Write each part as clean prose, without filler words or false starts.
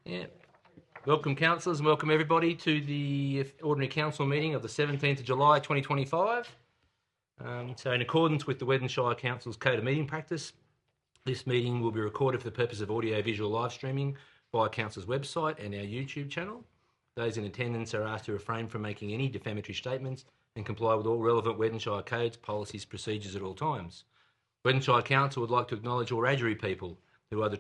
Yeah. Welcome, councillors, and welcome everybody to the Ordinary Council meeting of the 17th of July 2025. So in accordance with the Weddin Shire Council's Code of Meeting Practice, this meeting will be recorded for the purpose of audio-visual live streaming via Council's website and our YouTube channel. Those in attendance are asked to refrain from making any defamatory statements and comply with all relevant Weddin Shire codes, policies, procedures at all times. Weddin Shire Council would like to acknowledge all Wiradjuri people who are the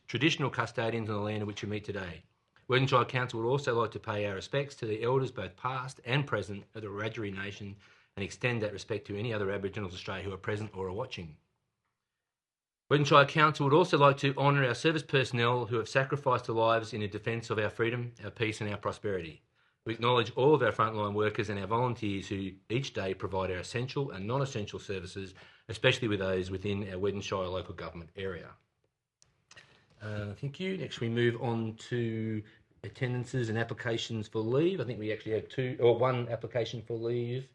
traditional custodians of the land on which we meet today. Weddin Shire Council would also like to pay our respects to the elders, both past and present, of the Wiradjuri Nation and extend that respect to any other Aboriginals of Australia who are present or are watching. Weddin Shire Council would also like to honour our service personnel who have sacrificed their lives in the defence of our freedom, our peace and our prosperity. We acknowledge all of our frontline workers and our volunteers who each day provide our essential and non-essential services, especially with those within our Weddin Shire local government area. Thank you. Next we move on to attendances and applications for leave. I think we actually have one application for leave.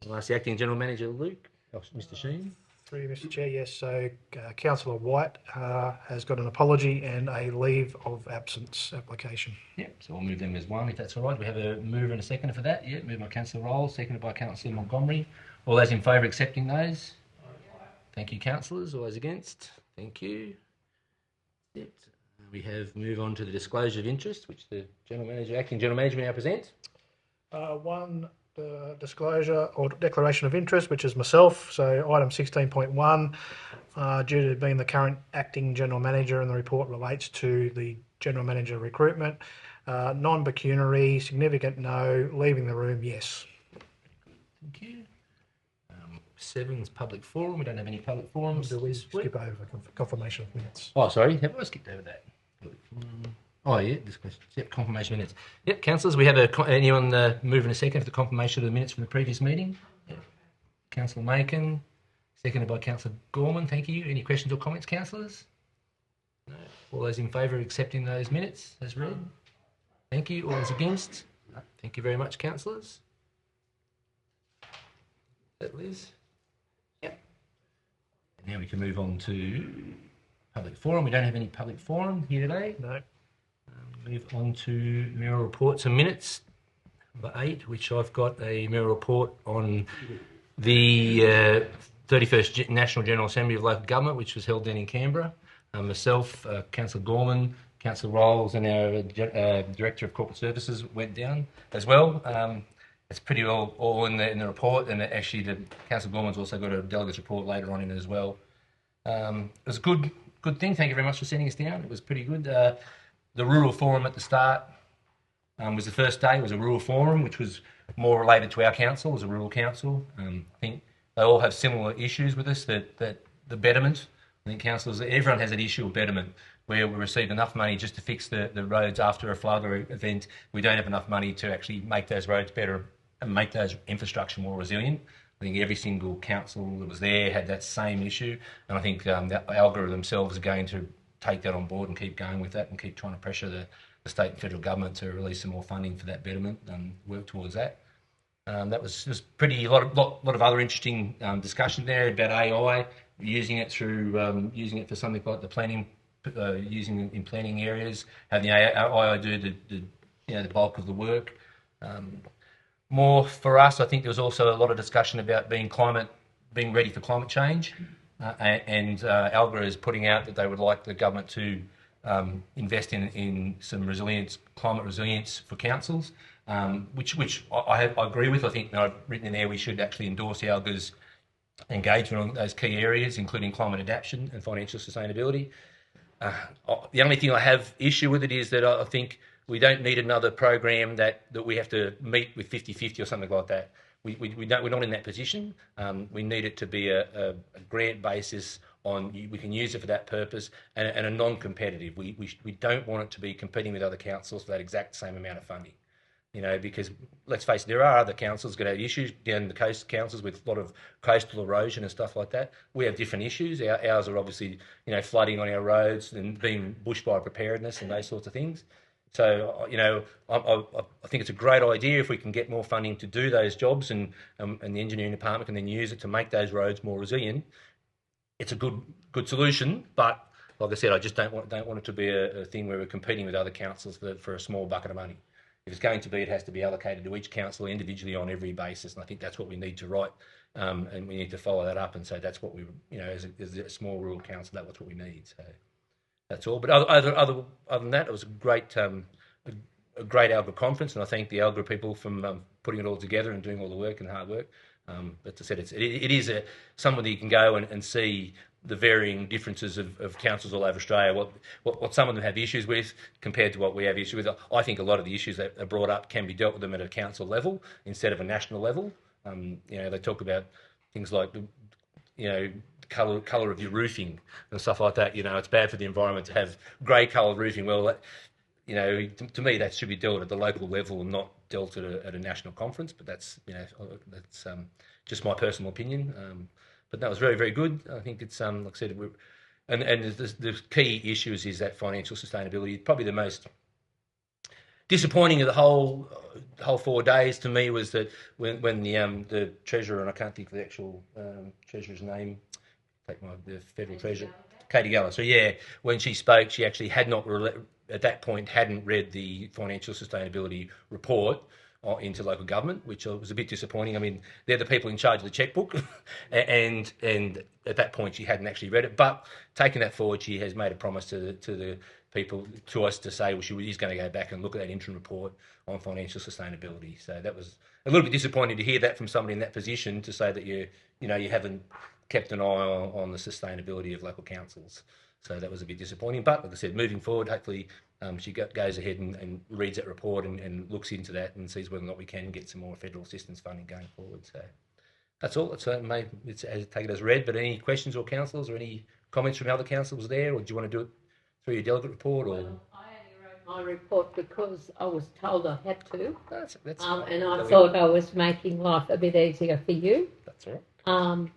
I'll ask the Acting General Manager, Luke, Mr. Sheen. Through you, Mr. Chair, yes. So Councillor White has got an apology and a leave of absence application. Yep, so we'll move them as one, if that's all right. We have a mover and a seconder for that. Yeah, moved by Councillor Rolls, seconded by Councillor Montgomery. All those in favour of accepting those? Thank you, councillors. All those against? Thank you. Yep. We have move on to the disclosure of interest, which the Acting General Manager may now present. One disclosure or declaration of interest, which is myself. So item 16.1, due to being the current Acting General Manager, and the report relates to the General Manager recruitment. Non-pecuniary, significant no, leaving the room, yes. Thank you. 7 is public forum. We don't have any public forums. Do we skip over confirmation of minutes? Oh, sorry. Have I skipped over that? Oh, yeah. This question. Yep, confirmation minutes. Yep, councillors, we have anyone move in a second for the confirmation of the minutes from the previous meeting? Yep. Councillor Macon, seconded by Councillor Gorman. Thank you. Any questions or comments, councillors? No. All those in favour of accepting those minutes as read? Thank you. All those against? No. Thank you very much, councillors. That Liz? Yep. And now we can move on to public forum. We don't have any public forum here today. No. Move on to mayoral reports and minutes. Number 8, which I've got a mayoral report on the 31st National General Assembly of Local Government, which was held then in Canberra. Myself, Councillor Gorman, Councillor Rolls and our Director of Corporate Services went down as well. It's pretty well all in the report, and actually the Councillor Gorman's also got a delegate's report later on in it as well. It was a good thing. Thank you very much for sending us down. It was pretty good. The rural forum at the start was the first day. It was a rural forum, which was more related to our council as a rural council. I think they all have similar issues with us, that the betterment. I think councils, everyone has an issue of betterment, where we receive enough money just to fix the roads after a flood or event. We don't have enough money to actually make those roads better and make those infrastructure more resilient. I think every single council that was there had that same issue, and I think the Alga themselves are going to take that on board and keep going with that and keep trying to pressure the state and federal government to release some more funding for that betterment and work towards that. That was just a lot of other interesting discussion there about AI, using it for something like the planning, using it in planning areas, having the AI do the bulk of the work. More for us, I think there was also a lot of discussion about being ready for climate change, and Alga is putting out that they would like the government to invest in some climate resilience for councils, which I agree with. I think I've written in there we should actually endorse Alga's engagement on those key areas, including climate adaptation and financial sustainability. The only thing I have issue with it is that I think we don't need another program that we have to meet with 50-50 or something like that. We're not in that position. We need it to be a grant basis on, we can use it for that purpose, and a non-competitive. We don't want it to be competing with other councils for that exact same amount of funding. Because let's face it, there are other councils that have issues down the coast councils with a lot of coastal erosion and stuff like that. We have different issues. Ours are obviously, flooding on our roads and being bushfire preparedness and those sorts of things. So, I think it's a great idea if we can get more funding to do those jobs, and the engineering department can then use it to make those roads more resilient. It's a good solution, but like I said, I just don't want it to be a thing where we're competing with other councils for a small bucket of money. If it's going to be, it has to be allocated to each council individually on every basis, and I think that's what we need to write, and we need to follow that up. And so that's what we, as a small rural council, that's what we need. So that's all. But other than that, it was a great Alga conference, and I thank the Alga people from putting it all together and doing all the work and hard work. But as I said, it is somewhere that you can go and see the varying differences of councils all over Australia, what some of them have issues with compared to what we have issues with. I think a lot of the issues that are brought up can be dealt with them at a council level instead of a national level. They talk about things like colour of your roofing and stuff like that. It's bad for the environment to have grey coloured roofing. Well, to me that should be dealt at the local level and not dealt at a national conference. But that's just my personal opinion. But that was very, very good. I think it's like I said, and the key issues is that financial sustainability. Probably the most disappointing of the whole 4 days to me was that when the treasurer, and I can't think of the actual treasurer's name, the federal treasurer, Katie Gallagher. So yeah, when she spoke, she actually had not at that point hadn't read the financial sustainability report into local government, which was a bit disappointing. I mean, they're the people in charge of the checkbook, and at that point she hadn't actually read it. But taking that forward, she has made a promise to the people, to us, to say, well, she is going to go back and look at that interim report on financial sustainability. So that was a little bit disappointing to hear that from somebody in that position, to say that you haven't kept an eye on the sustainability of local councils. So that was a bit disappointing. But like I said, moving forward, hopefully she goes ahead and reads that report and looks into that and sees whether or not we can get some more federal assistance funding going forward. So that's all. It's take it as read. But any questions or councillors or any comments from other councillors there, or do you want to do it through your delegate report? Or well, I only wrote my report because I was told I had to, and I That's thought I was making life a bit easier for you. That's all right.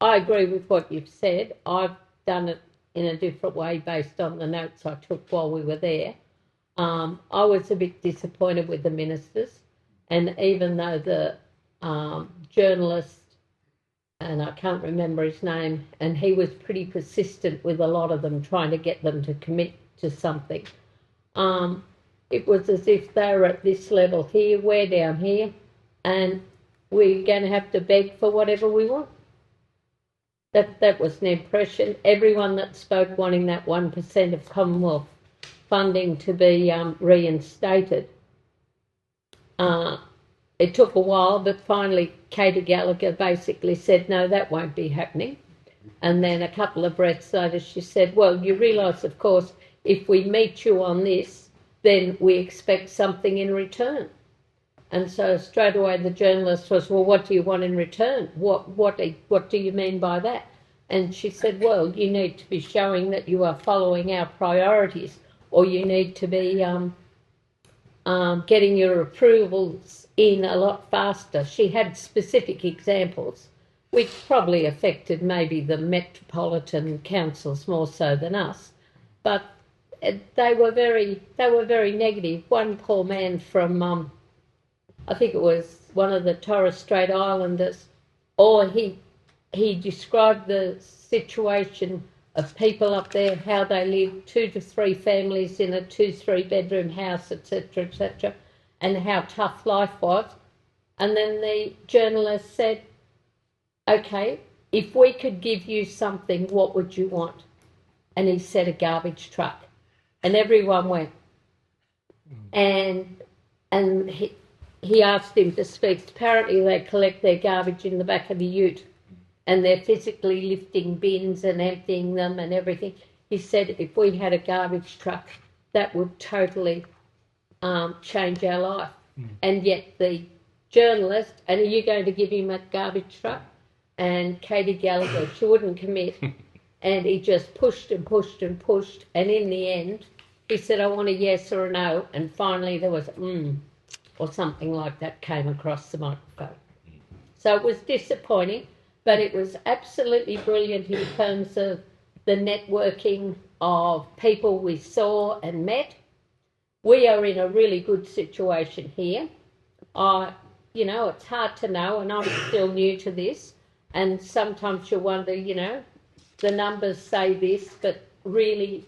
I agree with what you've said. I've done it in a different way based on the notes I took while we were there. I was a bit disappointed with the ministers, and even though the journalist, and I can't remember his name, and he was pretty persistent with a lot of them, trying to get them to commit to something. It was as if they were at this level here, we're down here, and we're going to have to beg for whatever we want. That was an impression. Everyone that spoke wanting that 1% of Commonwealth funding to be reinstated. It took a while, but finally Katie Gallagher basically said, no, that won't be happening. And then a couple of breaths later she said, well, you realise, of course, if we meet you on this, then we expect something in return. And so straight away the journalist was, well, what do you want in return? What do you mean by that? And she said, well, you need to be showing that you are following our priorities, or you need to be getting your approvals in a lot faster. She had specific examples, which probably affected maybe the metropolitan councils more so than us. But they were very negative. One poor man from I think it was one of the Torres Strait Islanders, or he described the situation of people up there, how they live, 2 to 3 families in a 2-3 bedroom house, etc., and how tough life was. And then the journalist said, okay, if we could give you something, what would you want? And he said a garbage truck. And everyone went. And he asked him to speak. Apparently they collect their garbage in the back of the ute, and they're physically lifting bins and emptying them and everything. He said if we had a garbage truck, that would totally change our life. And yet the journalist, and are you going to give him a garbage truck? And Katie Gallagher, she wouldn't commit. And he just pushed and pushed and pushed. And in the end, he said, I want a yes or a no. And finally there was or something like that came across the microphone. So it was disappointing, but it was absolutely brilliant in terms of the networking of people we saw and met. We are in a really good situation here. It's hard to know, and I'm still new to this, and sometimes you wonder, the numbers say this, but really,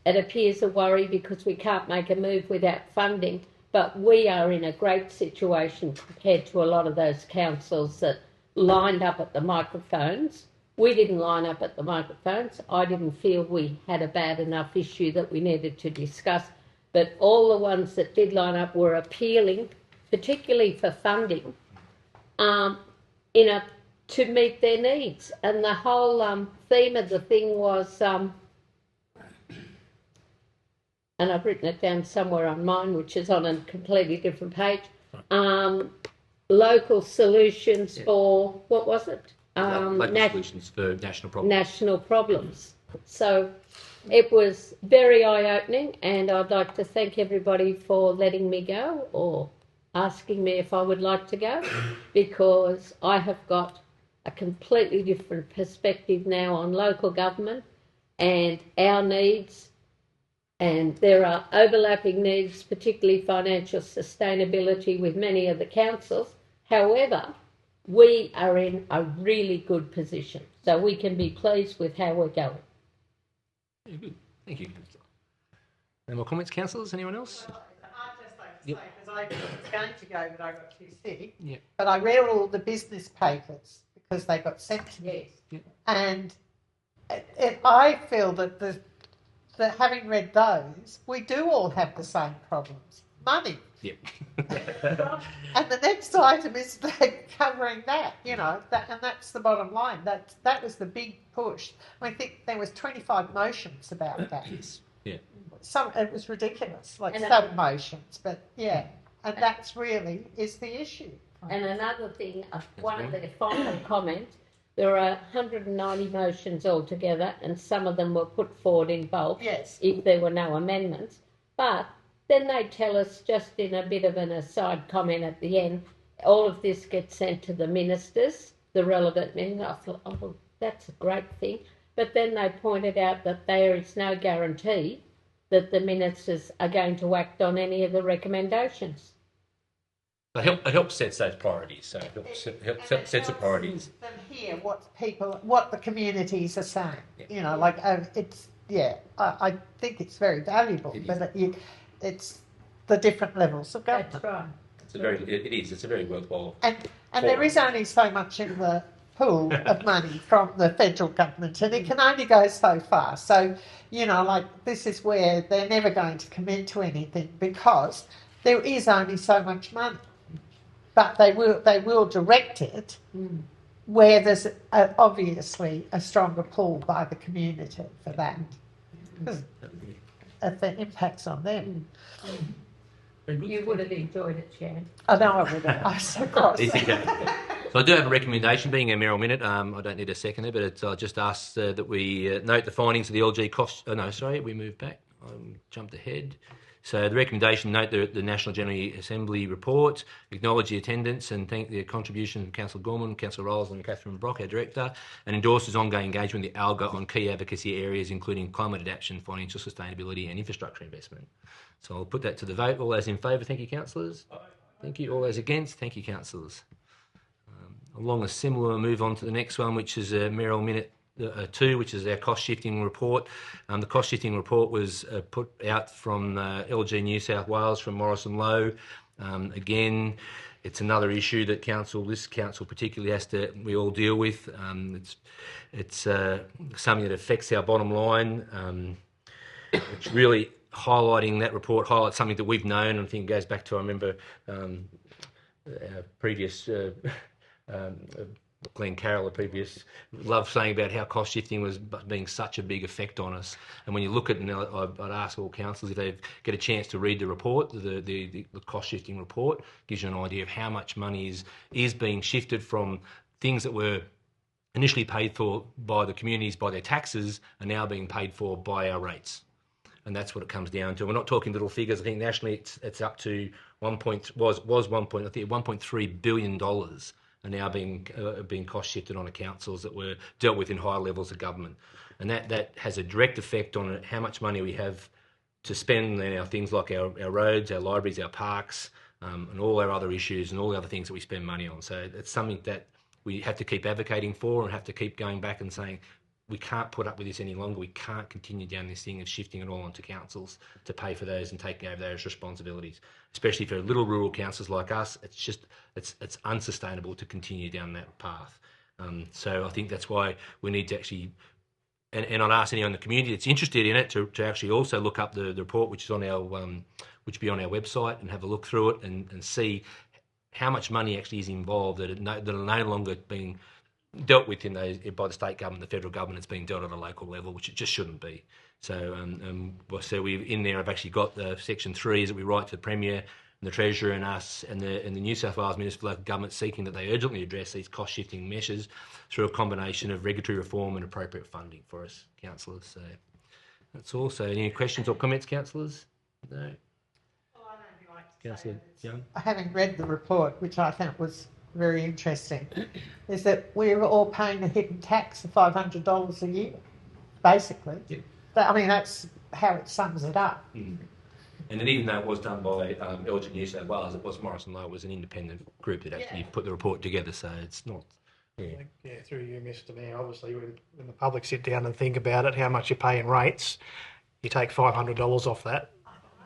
it appears a worry because we can't make a move without funding, but we are in a great situation compared to a lot of those councils that lined up at the microphones. We didn't line up at the microphones. I didn't feel we had a bad enough issue that we needed to discuss, but all the ones that did line up were appealing, particularly for funding, to meet their needs. And the whole theme of the thing was, and I've written it down somewhere on mine, which is on a completely different page, local solutions for, what was it? Local solutions for national problems. National problems. So it was very eye-opening, and I'd like to thank everybody for letting me go or asking me if I would like to go, because I have got a completely different perspective now on local government and our needs, and there are overlapping needs, particularly financial sustainability with many of the councils. However, we are in a really good position, so we can be pleased with how we're going. Yeah, good. Thank you. Any more comments, councillors? Anyone else? I'd just like to say, because I was going to go, but I got too sick. Yeah. But I read all the business papers because they got sent to me. Yes. And I feel that having read those, we do all have the same problems. Money. Yep. And the next item is covering that, and that's the bottom line. That was the big push. I think there was 25 motions about that. Yes. Yeah. It was ridiculous, like And some motions, but yeah, and that's really is the issue. And another thing, one of the final comments, there are 190 motions altogether, and some of them were put forward in bulk Yes. if there were no amendments. But then they tell us, just in a bit of an aside comment at the end, all of this gets sent to the ministers, the relevant ministers. I thought, oh, that's a great thing. But then they pointed out that there is no guarantee that the ministers are going to act on any of the recommendations. It helps set those priorities. So it helps set the priorities. Them hear what the communities are saying. Yeah. I think it's very valuable, it's the different levels of government. That's right. It's a very worthwhile. And there is only so much in the pool of money from the federal government, and it can only go so far. So, this is where they're never going to commit to anything because there is only so much money. But they will direct it where there's obviously a stronger pull by the community for that. Because of the impacts on them. You would have enjoyed it, Sharon. I know I would have. I'm so cross. So I do have a recommendation, being a mayoral minute. I don't need a seconder, but I'll just ask that we note the findings of the LG cost. We moved back. Jumped ahead. So the recommendation, note the National General Assembly report, acknowledge the attendance and thank the contribution of Councillor Gorman, Councillor Rolls and Catherine Brock, our Director, and endorses ongoing engagement with the ALGA on key advocacy areas including climate adaptation, financial sustainability and infrastructure investment. So I'll put that to the vote. All those in favour, thank you, councillors. Thank you. All those against, thank you, councillors. Along a similar, move on to the next one, which is a mayoral minute 2, which is our cost shifting report. The cost shifting report was put out from LG New South Wales, from Morrison Lowe. Again, it's another issue that this council particularly we all deal with. It's something that affects our bottom line. It's really highlighting that report, highlights something that we've known. I think it goes back to, I remember our previous Glenn Carroll, the previous, loved saying about how cost shifting was being such a big effect on us. And when you look at it, I'd ask all councils if they get a chance to read the report, the cost shifting report, gives you an idea of how much money is being shifted from things that were initially paid for by the communities by their taxes are now being paid for by our rates. And that's what it comes down to. We're not talking little figures. I think nationally it's up to $1.3 billion are now being cost shifted on councils that were dealt with in higher levels of government. And that has a direct effect on how much money we have to spend on our things like our roads, our libraries, our parks, and all our other issues and all the other things that we spend money on. So it's something that we have to keep advocating for and have to keep going back and saying, we can't put up with this any longer. We can't continue down this thing of shifting it all onto councils to pay for those and taking over those responsibilities, especially for little rural councils like us. It's unsustainable to continue down that path. So I think that's why we need to actually, and I'd ask anyone in the community that's interested in it to actually also look up the report, which is on our which will be on our website, and have a look through it and see how much money actually is involved that are no longer being dealt with by the state government, the federal government. It's being dealt at a local level, which it just shouldn't be. So, so we in there. I've actually got the section 3 is that we write to the Premier and the Treasurer and us and the New South Wales Minister for Local Government, seeking that they urgently address these cost shifting measures through a combination of regulatory reform and appropriate funding for us councillors. So that's all. So any questions or comments, councillors? No. Councillor Young. Having read the report, which I found was very interesting, is that we're all paying a hidden tax of $500 a year, basically. Yep. I mean, that's how it sums it up. Mm. And even though it was done by Elgin New South Wales, it was Morrison Lowe was an independent group that actually put the report together, so it's not... Yeah, through you, Mr Mayor, obviously when the public sit down and think about it, how much you pay in rates, you take $500 off that.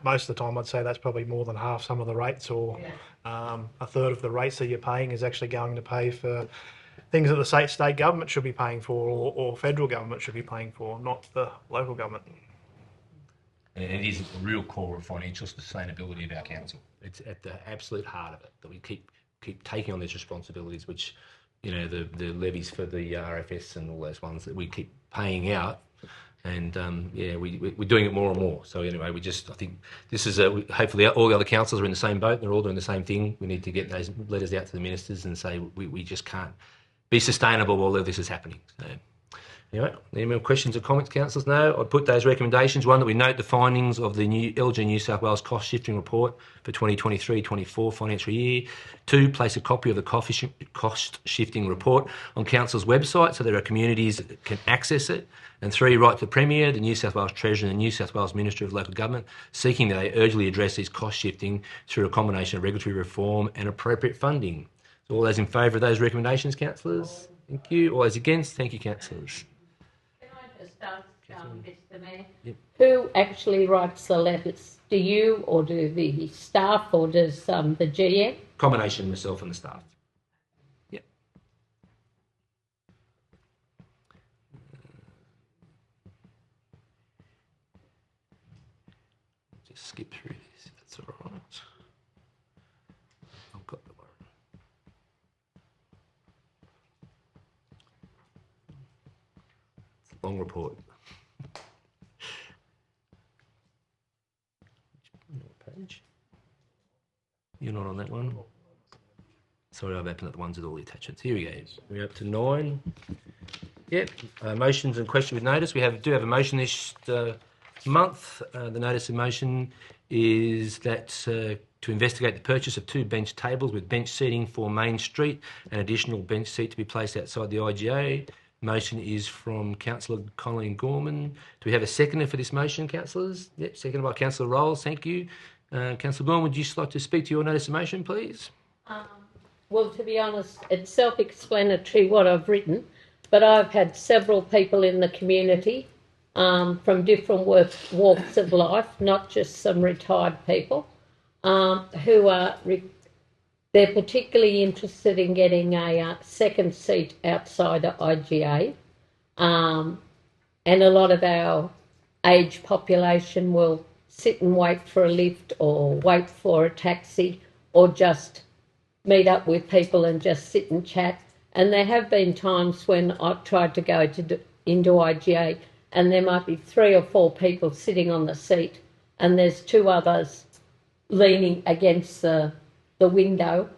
Most of the time I'd say that's probably more than half some of the rates, or a third of the rates that you're paying is actually going to pay for things that the state government should be paying for, or federal government should be paying for, not the local government. And it is a real core of financial sustainability of our council. It's at the absolute heart of it, that we keep taking on these responsibilities, which, you know, the levies for the RFS and all those ones that we keep paying out. And we're doing it more and more. So anyway, I think this is hopefully all the other councils are in the same boat. They're all doing the same thing. We need to get those letters out to the ministers and say we just can't be sustainable while this is happening. So anyway, any more questions or comments, councillors? No. I put those recommendations. One, that we note the findings of the LG New South Wales cost shifting report for 2023-24 financial year. 2, place a copy of the cost shifting report on council's website so there are communities that can access it. And 3, write to the Premier, the New South Wales Treasurer and the New South Wales Minister of Local Government, seeking that they urgently address these cost shifting through a combination of regulatory reform and appropriate funding. So all those in favour of those recommendations, councillors? Thank you. All those against? Thank you, councillors. Can I just ask, Mr Mayor, Yep. who actually writes the letters? Do you, or do the staff, or does the GM? Combination, myself and the staff. Yep. Just skip through this, if that's all right. I've got the one. It's a long report. Page. You're not on that one. Sorry, I've opened up the ones with all the attachments. Here we go. We're up to 9. Yep. Motions and questions with notice. We do have a motion this month. The notice of motion is that to investigate the purchase of 2 bench tables with bench seating for Main Street, an additional bench seat to be placed outside the IGA. Motion is from Councillor Colleen Gorman. Do we have a seconder for this motion, councillors? Yep, seconded by Councillor Rolls. Thank you. Councillor Gorman, would you like to speak to your notice of motion, please? Well, to be honest, it's self-explanatory what I've written, but I've had several people in the community from different walks of life, not just some retired people, who are they're particularly interested in getting a second seat outside of IGA, and a lot of our age population will sit and wait for a lift or wait for a taxi or just meet up with people and just sit and chat. And there have been times when I've tried to go into IGA and there might be 3 or 4 people sitting on the seat and there's 2 others leaning against the window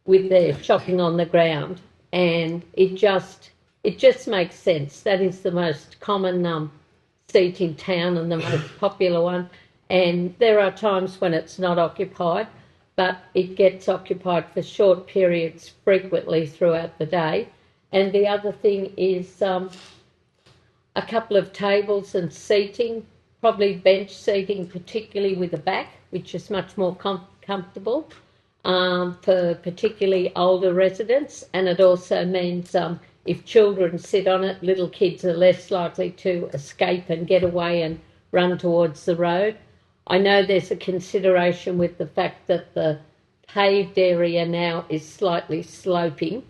with their shopping on the ground, and it just makes sense. That is the most common seat in town and the most popular one, and there are times when it's not occupied, but it gets occupied for short periods frequently throughout the day. And the other thing is a couple of tables and seating, probably bench seating, particularly with a back, which is much more comfortable for particularly older residents. And it also means if children sit on it, little kids are less likely to escape and get away and run towards the road. I know there's a consideration with the fact that the paved area now is slightly sloping.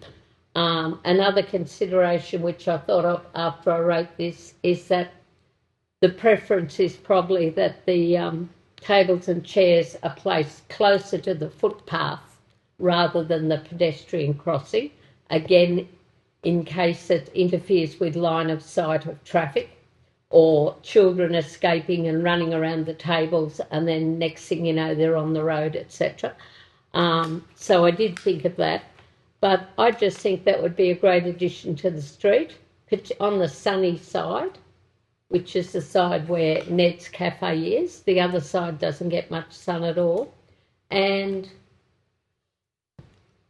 Another consideration which I thought of after I wrote this is that the preference is probably that the tables and chairs are placed closer to the footpath rather than the pedestrian crossing, again, in case it interferes with line of sight of traffic or children escaping and running around the tables and then next thing you know they're on the road, etc. So I did think of that, but I just think that would be a great addition to the street on the sunny side, which is the side where Ned's Cafe is. The other side doesn't get much sun at all. And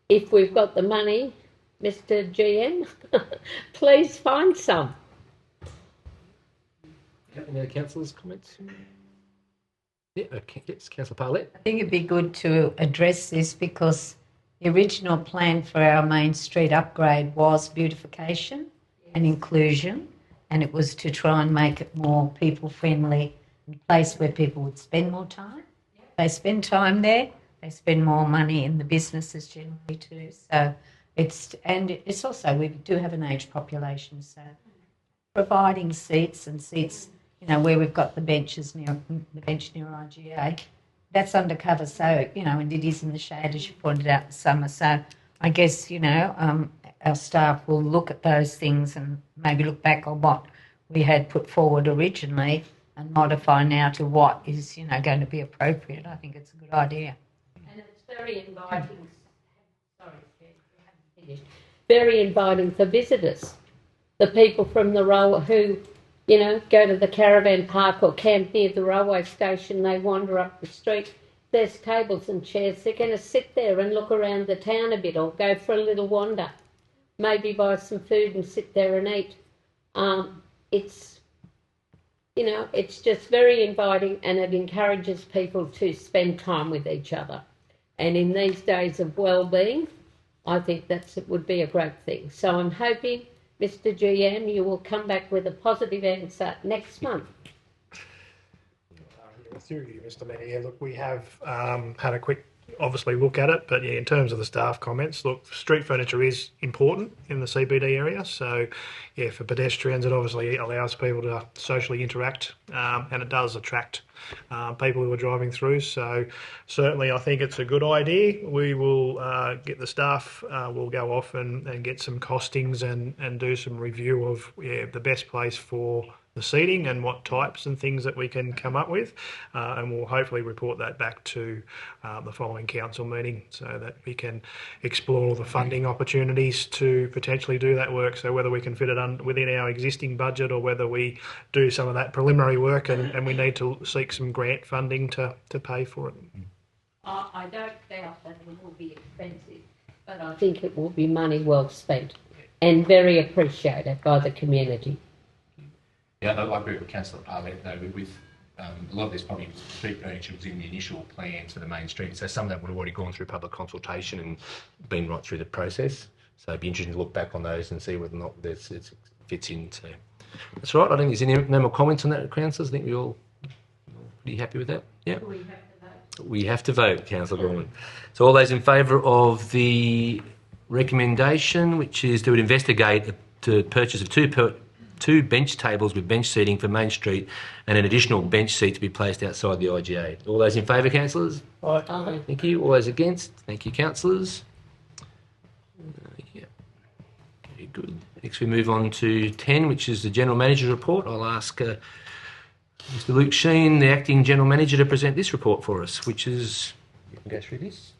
if we've got the money, Mr. GM, please find some. Any other councillors' comments? Yeah, okay. Yes, Councillor Parlett. I think it'd be good to address this because the original plan for our main street upgrade was beautification and inclusion, and it was to try and make it more people-friendly, a place where people would spend more time. They spend time there, they spend more money in the businesses generally too. So it's also, we do have an aged population, so providing seats, you know, where we've got the bench near IGA, that's undercover. So, you know, and it is in the shade, as you pointed out, in the summer. So I guess, you know, our staff will look at those things and maybe look back on what we had put forward originally and modify now to what is, you know, going to be appropriate. I think it's a good idea. And it's very inviting. Sorry, I haven't finished. Very inviting for visitors. The people from the railway who, you know, go to the caravan park or camp near the railway station, they wander up the street. There's tables and chairs. They're going to sit there and look around the town a bit or go for a little wander. Maybe buy some food and sit there and eat. It's, you know, it's just very inviting and it encourages people to spend time with each other. And in these days of well-being, I think it would be a great thing. So I'm hoping, Mr. GM, you will come back with a positive answer next month. Through you, Mr. Mayor. Yeah, look, we have had a quick, obviously, look at it, but yeah, in terms of the staff comments, look, street furniture is important in the CBD area. So, yeah, for pedestrians, it obviously allows people to socially interact, and it does attract people who are driving through. So, certainly, I think it's a good idea. We will get the staff, we'll go off and get some costings and do some review of the best place for the seating and what types and things that we can come up with, and we'll hopefully report that back to the following council meeting so that we can explore the funding opportunities to potentially do that work. So whether we can fit it within our existing budget or whether we do some of that preliminary work and we need to seek some grant funding to pay for it. I don't doubt that it will be expensive, but I think it will be money well spent and very appreciated by the community. Yeah, I agree with Councillor Parlett, though, with a lot of this probably street furniture was in the initial plans for the main street, so some of that would have already gone through public consultation and been right through the process. So it'd be interesting to look back on those and see whether or not it fits into. That's right. I think there's no more comments on that, councillors. I think we're all pretty happy with that. Yeah. We have to vote, Councillor Gorman. So all those in favour of the recommendation, which is to investigate the purchase of two bench tables with bench seating for Main Street and an additional bench seat to be placed outside the IGA. All those in favour, councillors? Aye. Thank you. All those against? Thank you, councillors. Yeah. Very good. Next we move on to 10, which is the General Manager's report. I'll ask Mr Luke Sheen, the Acting General Manager, to present this report for us, which is... You can go through this.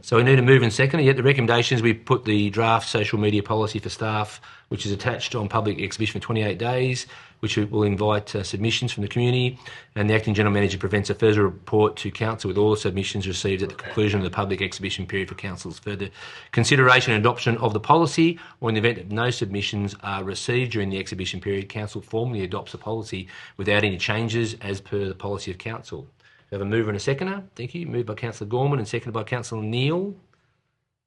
So we need to move and second. Yet the recommendations, we put the draft social media policy for staff, which is attached on public exhibition for 28 days, which will invite submissions from the community. And the Acting General Manager presents a further report to Council with all submissions received at the conclusion of the public exhibition period for Council's further consideration and adoption of the policy, or in the event that no submissions are received during the exhibition period, Council formally adopts a policy without any changes as per the policy of Council. We have a mover and a seconder. Thank you. Moved by Councillor Gorman and seconded by Councillor Neal.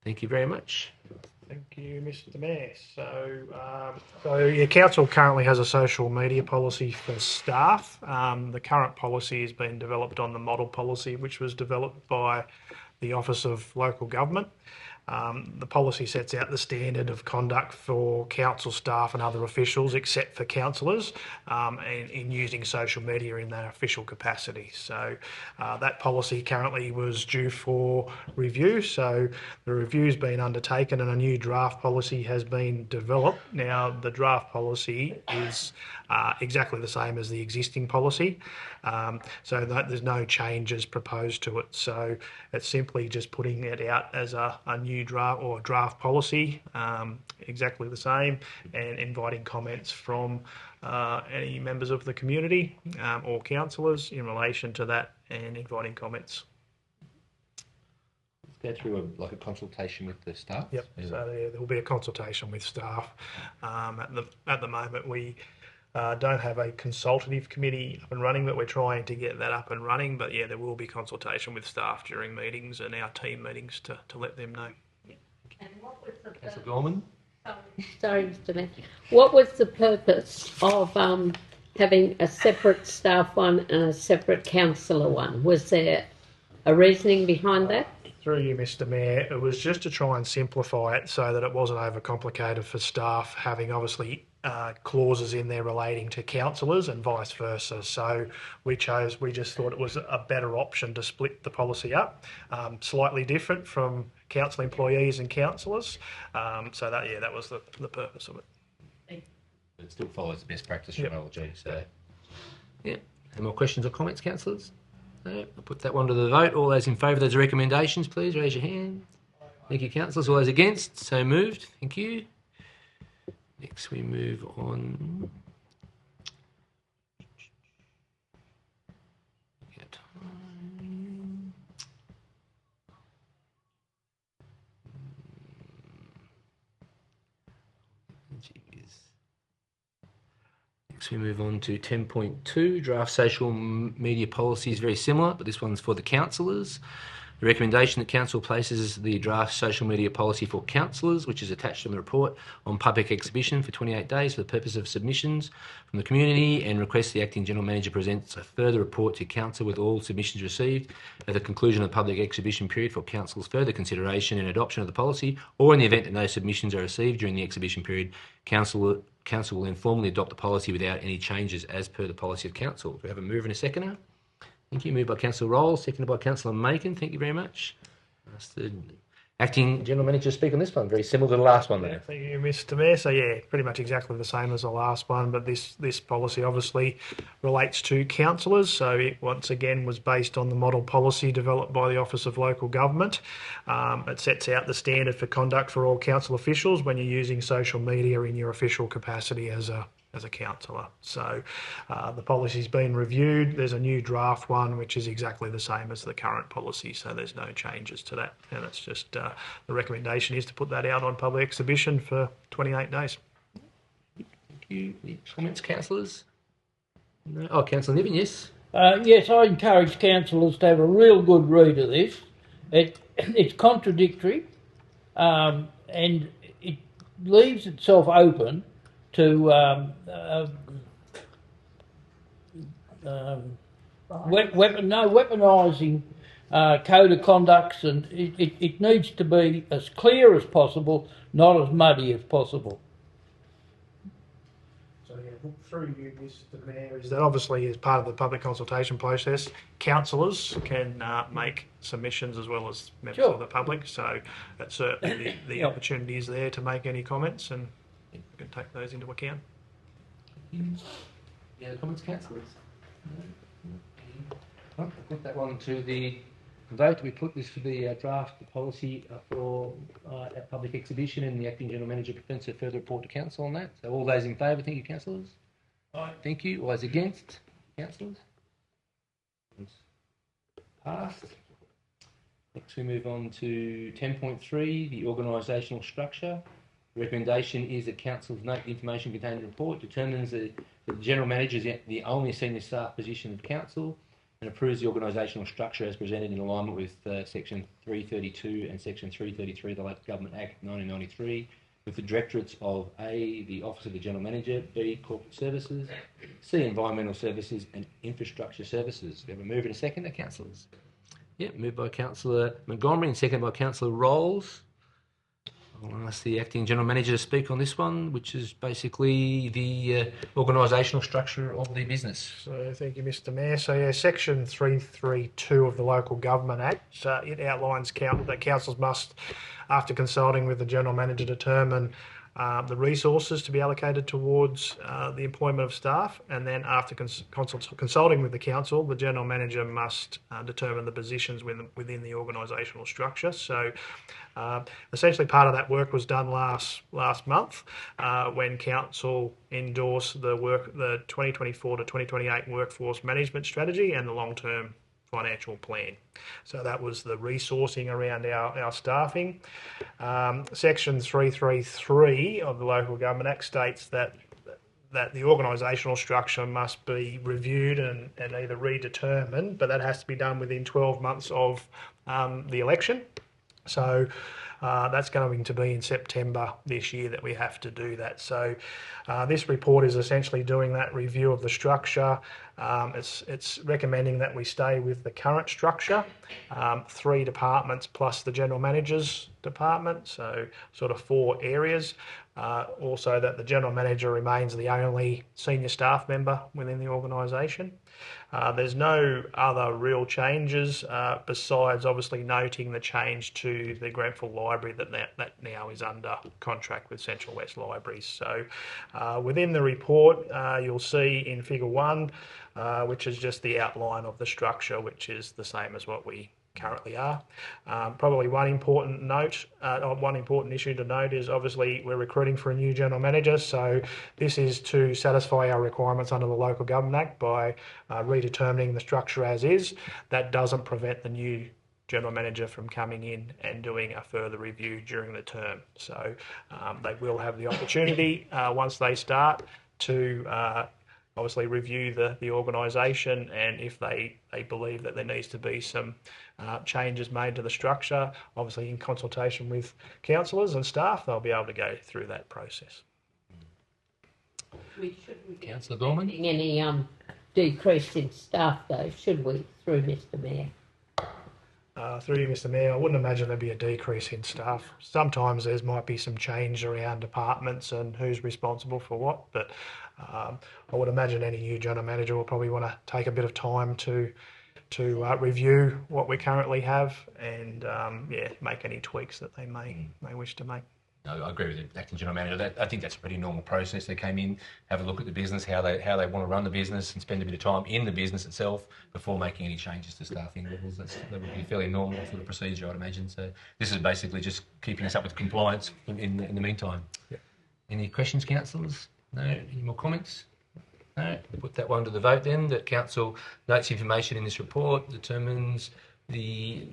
Thank you very much. Thank you, Mr. Mayor. So your council currently has a social media policy for staff. The current policy has been developed on the model policy, which was developed by the Office of Local Government. The policy sets out the standard of conduct for council staff and other officials, except for councillors, in using social media in their official capacity. So that policy currently was due for review. So the review's been undertaken and a new draft policy has been developed. Now the draft policy is exactly the same as the existing policy. So there's no changes proposed to it. So it's simply just putting it out as a new draft or draft policy, exactly the same, and inviting comments from any members of the community or councillors in relation to that, and inviting comments. Let's go through a consultation with the staff. Yep. So there will be a consultation with staff. At the moment, we don't have a consultative committee up and running, but we're trying to get that up and running. But yeah, there will be consultation with staff during meetings and our team meetings to let them know. And what was the Councillor Gorman? Sorry, Mr. Mayor. What was the purpose of having a separate staff one and a separate councillor one? Was there a reasoning behind that? Through you, Mr. Mayor, it was just to try and simplify it so that it wasn't overcomplicated for staff, having obviously clauses in there relating to councillors and vice versa. So we just thought it was a better option to split the policy up, slightly different from council employees and councillors. So that was the purpose of it. It still follows the best practice from LG. So, yeah. Any more questions or comments, councillors? No. I'll put that one to the vote. All those in favour of those recommendations, please raise your hand. Thank you, councillors. All those against? So moved. Thank you. Next, we move on. Next, we move on to 10.2, draft social media policy is very similar, but this one's for the councillors. The recommendation that council places the draft social media policy for councillors, which is attached to the report, on public exhibition for 28 days for the purpose of submissions from the community, and requests the acting general manager presents a further report to council with all submissions received at the conclusion of the public exhibition period for council's further consideration and adoption of the policy, or in the event that no submissions are received during the exhibition period, council will then formally adopt the policy without any changes as per the policy of council. Do we have a mover and a seconder? Thank you. Moved by Councillor Roll, seconded by Councillor Macon. Thank you very much. Ask the acting general manager to speak on this one. Very similar to the last one there. Thank you, Mr. Mayor. So yeah, pretty much exactly the same as the last one, but this policy obviously relates to councillors. So it once again was based on the model policy developed by the Office of Local Government. It sets out the standard for conduct for all council officials when you're using social media in your official capacity as a councillor. So the policy's been reviewed. There's a new draft one which is exactly the same as the current policy, so there's no changes to that, and it's just the recommendation is to put that out on public exhibition for 28 days. Thank you. Any comments, councillors? No. Oh, Councillor Niven, yes. Yes, I encourage councillors to have a real good read of this. It's contradictory, and it leaves itself open to weaponising code of conducts, and it needs to be as clear as possible, not as muddy as possible. So yeah, through you, Mr. Mayor, is that obviously as part of the public consultation process, councillors can make submissions as well as members of the public. So that's certainly the opportunity is there to make any comments, and we can take those into account. Any other comments, councillors? No. I'll put that one to the vote. We put this for the draft policy for at public exhibition, and the acting general manager presents a further report to council on that. So all those in favour, thank you, councillors. Aye. Thank you. All those against, councillors? Passed. Next we move on to 10.3, the organisational structure. The recommendation is that council's note the information contained in the report determines that the general manager is the only senior staff position of council, and approves the organisational structure as presented in alignment with Section 332 and Section 333 of the Local Government Act 1993, with the directorates of A, the Office of the General Manager, B, Corporate Services, C, Environmental Services and Infrastructure Services. We have a move and a second, councillors. Yep, moved by Councillor Montgomery and seconded by Councillor Rolls. I'll ask the Acting General Manager to speak on this one, which is basically the organisational structure of the business. So thank you, Mr. Mayor. So yeah, Section 332 of the Local Government Act, it outlines that councils must, after consulting with the General Manager, determine the resources to be allocated towards the employment of staff, and then after consulting with the council, the General Manager must determine the positions within the organisational structure. So essentially part of that work was done last month when council endorsed the 2024 to 2028 workforce management strategy and the long-term financial plan. So that was the resourcing around our staffing. Section 333 of the Local Government Act states that the organisational structure must be reviewed and either redetermined, but that has to be done within 12 months of the election. So that's going to be in September this year that we have to do that. So this report is essentially doing that review of the structure. It's recommending that we stay with the current structure, 3 departments plus the General Manager's department, so sort of 4 areas. Also that the General Manager remains the only senior staff member within the organisation. There's no other real changes besides obviously noting the change to the Grenfell Library that now is under contract with Central West Libraries. So within the report you'll see in Figure 1, which is just the outline of the structure, which is the same as what we currently are. Probably one important issue to note is obviously we're recruiting for a new General Manager, so this is to satisfy our requirements under the Local Government Act by redetermining the structure as is. That doesn't prevent the new General Manager from coming in and doing a further review during the term. So they will have the opportunity once they start to obviously review the organisation, and if they believe that there needs to be some changes made to the structure, obviously in consultation with councillors and staff, they'll be able to go through that process. Councillor Gorman? Any decrease in staff though, should we, through Mr. Mayor? Through you, Mr. Mayor, I wouldn't imagine there'd be a decrease in staff. Sometimes there might be some change around departments and who's responsible for what, but I would imagine any new General Manager will probably want to take a bit of time to review what we currently have and make any tweaks that they may wish to make. No, I agree with the Acting General Manager. I think that's a pretty normal process. They came in, have a look at the business, how they want to run the business, and spend a bit of time in the business itself before making any changes to staffing levels. That would be fairly normal for the procedure, I'd imagine. So this is basically just keeping us up with compliance in the meantime. Yep. Any questions, councillors? No? Any more comments? No? Put that one to the vote then. That council notes information in this report, determines the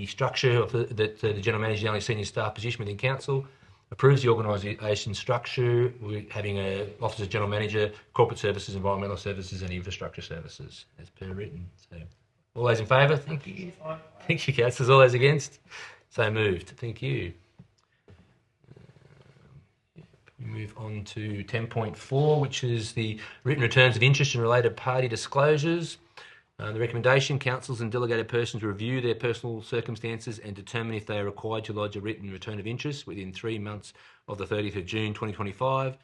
structure of that the General Manager is the only senior staff position within council, approves the organisation structure, having an Office of General Manager, Corporate Services, Environmental Services and Infrastructure Services as per written. So all those in favour? Thank you. Thank you, councillors. All those against? So moved. Thank you. We move on to 10.4, which is the written returns of interest and related party disclosures. The recommendation, councils and delegated persons review their personal circumstances and determine if they are required to lodge a written return of interest within 3 months of the 30th of June 2025.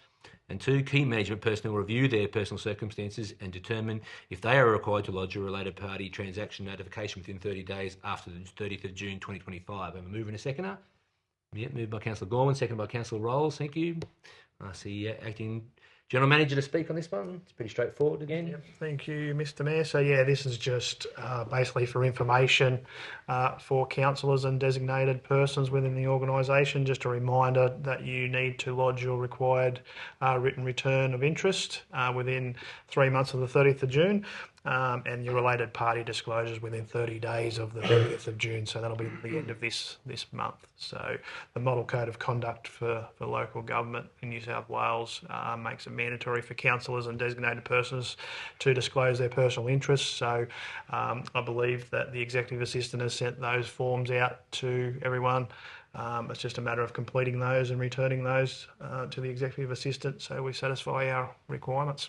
And 2, key management personnel review their personal circumstances and determine if they are required to lodge a related party transaction notification within 30 days after the 30th of June 2025. Have a move and a seconder. Yeah, moved by Councillor Gorman, seconded by Councillor Rolls. Thank you. I see Acting General Manager to speak on this one. It's pretty straightforward again. Yep, thank you, Mr. Mayor. So yeah, this is just basically for information for councillors and designated persons within the organisation. Just a reminder that you need to lodge your required written return of interest within 3 months of the 30th of June. and your related party disclosures within 30 days of the 30th of June. So that'll be the end of this month. So the model code of conduct for local government in New South Wales makes it mandatory for councillors and designated persons to disclose their personal interests. So I believe that the executive assistant has sent those forms out to everyone. It's just a matter of completing those and returning those to the executive assistant so we satisfy our requirements.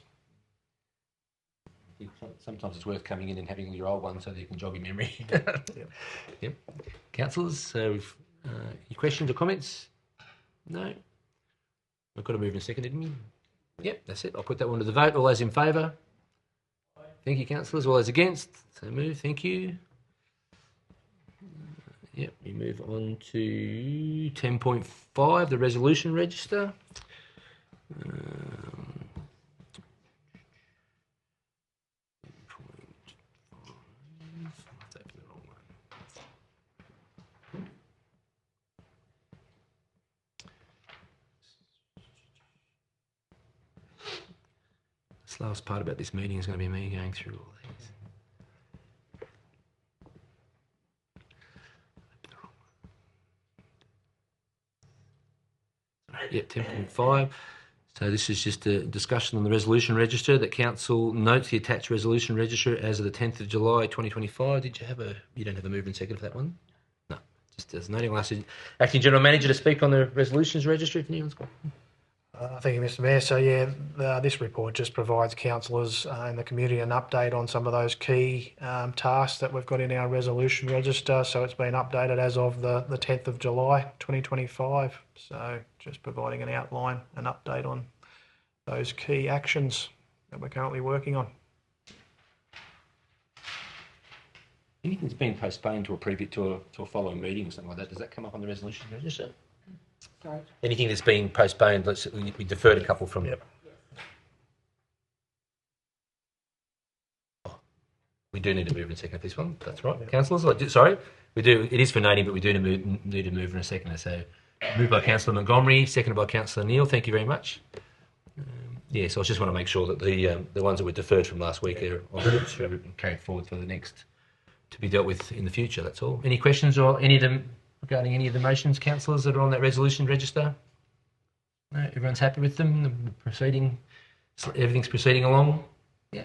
Sometimes it's worth coming in and having your old one so that you can jog your memory. Yep. Councillors, so any questions or comments? No? We've got to move in a second, didn't we? Yep, that's it. I'll put that one to the vote. All those in favour? Thank you, councillors. All those against? So move. Thank you. Yep, we move on to 10.5, the resolution register. This last part about this meeting is going to be me going through all these. Yeah, 10.5. So this is just a discussion on the resolution register that council notes the attached resolution register as of the 10th of July 2025. Did you have you don't have a move and second for that one? No. Just as noting, I'll ask the Acting General Manager to speak on the resolutions register if anyone's got. Thank you, Mr Mayor. So this report just provides councillors in the community an update on some of those key tasks that we've got in our resolution register. So it's been updated as of the 10th of July 2025. So just providing an outline, an update on those key actions that we're currently working on. Anything that's been postponed to a following meeting or something like that, does that come up on the resolution register? Sorry. Anything that's been postponed, we deferred a couple from. Yep. We do need to move in a second for this one. That's right, yep. Councillors. Sorry, we do. It is for noting, but we do need to move in a second. So, moved by Councillor Montgomery, seconded by Councillor Neal. Thank you very much. So I just want to make sure that the ones that were deferred from last week are carried forward for the next to be dealt with in the future. That's all. Any questions or any of them regarding any of the motions, councillors, that are on that resolution register? No, everyone's happy with them. Everything's proceeding along. Yeah.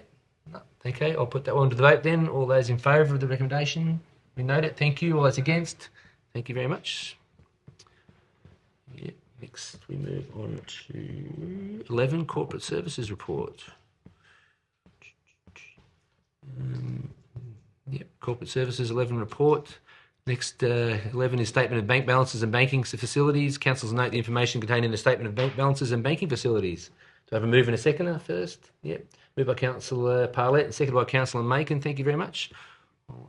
No. Okay, I'll put that one to the vote then. All those in favour of the recommendation, we note it. Thank you. All those against, thank you very much. Yeah. Next, we move on to 11, Corporate Services Report. Corporate Services 11 report. Next, 11 is Statement of Bank Balances and Banking Facilities. Councils note the information contained in the Statement of Bank Balances and Banking Facilities. Do I have a move and a seconder first? Yep. Moved by Councillor Parlett and seconded by Councillor Macon. Thank you very much.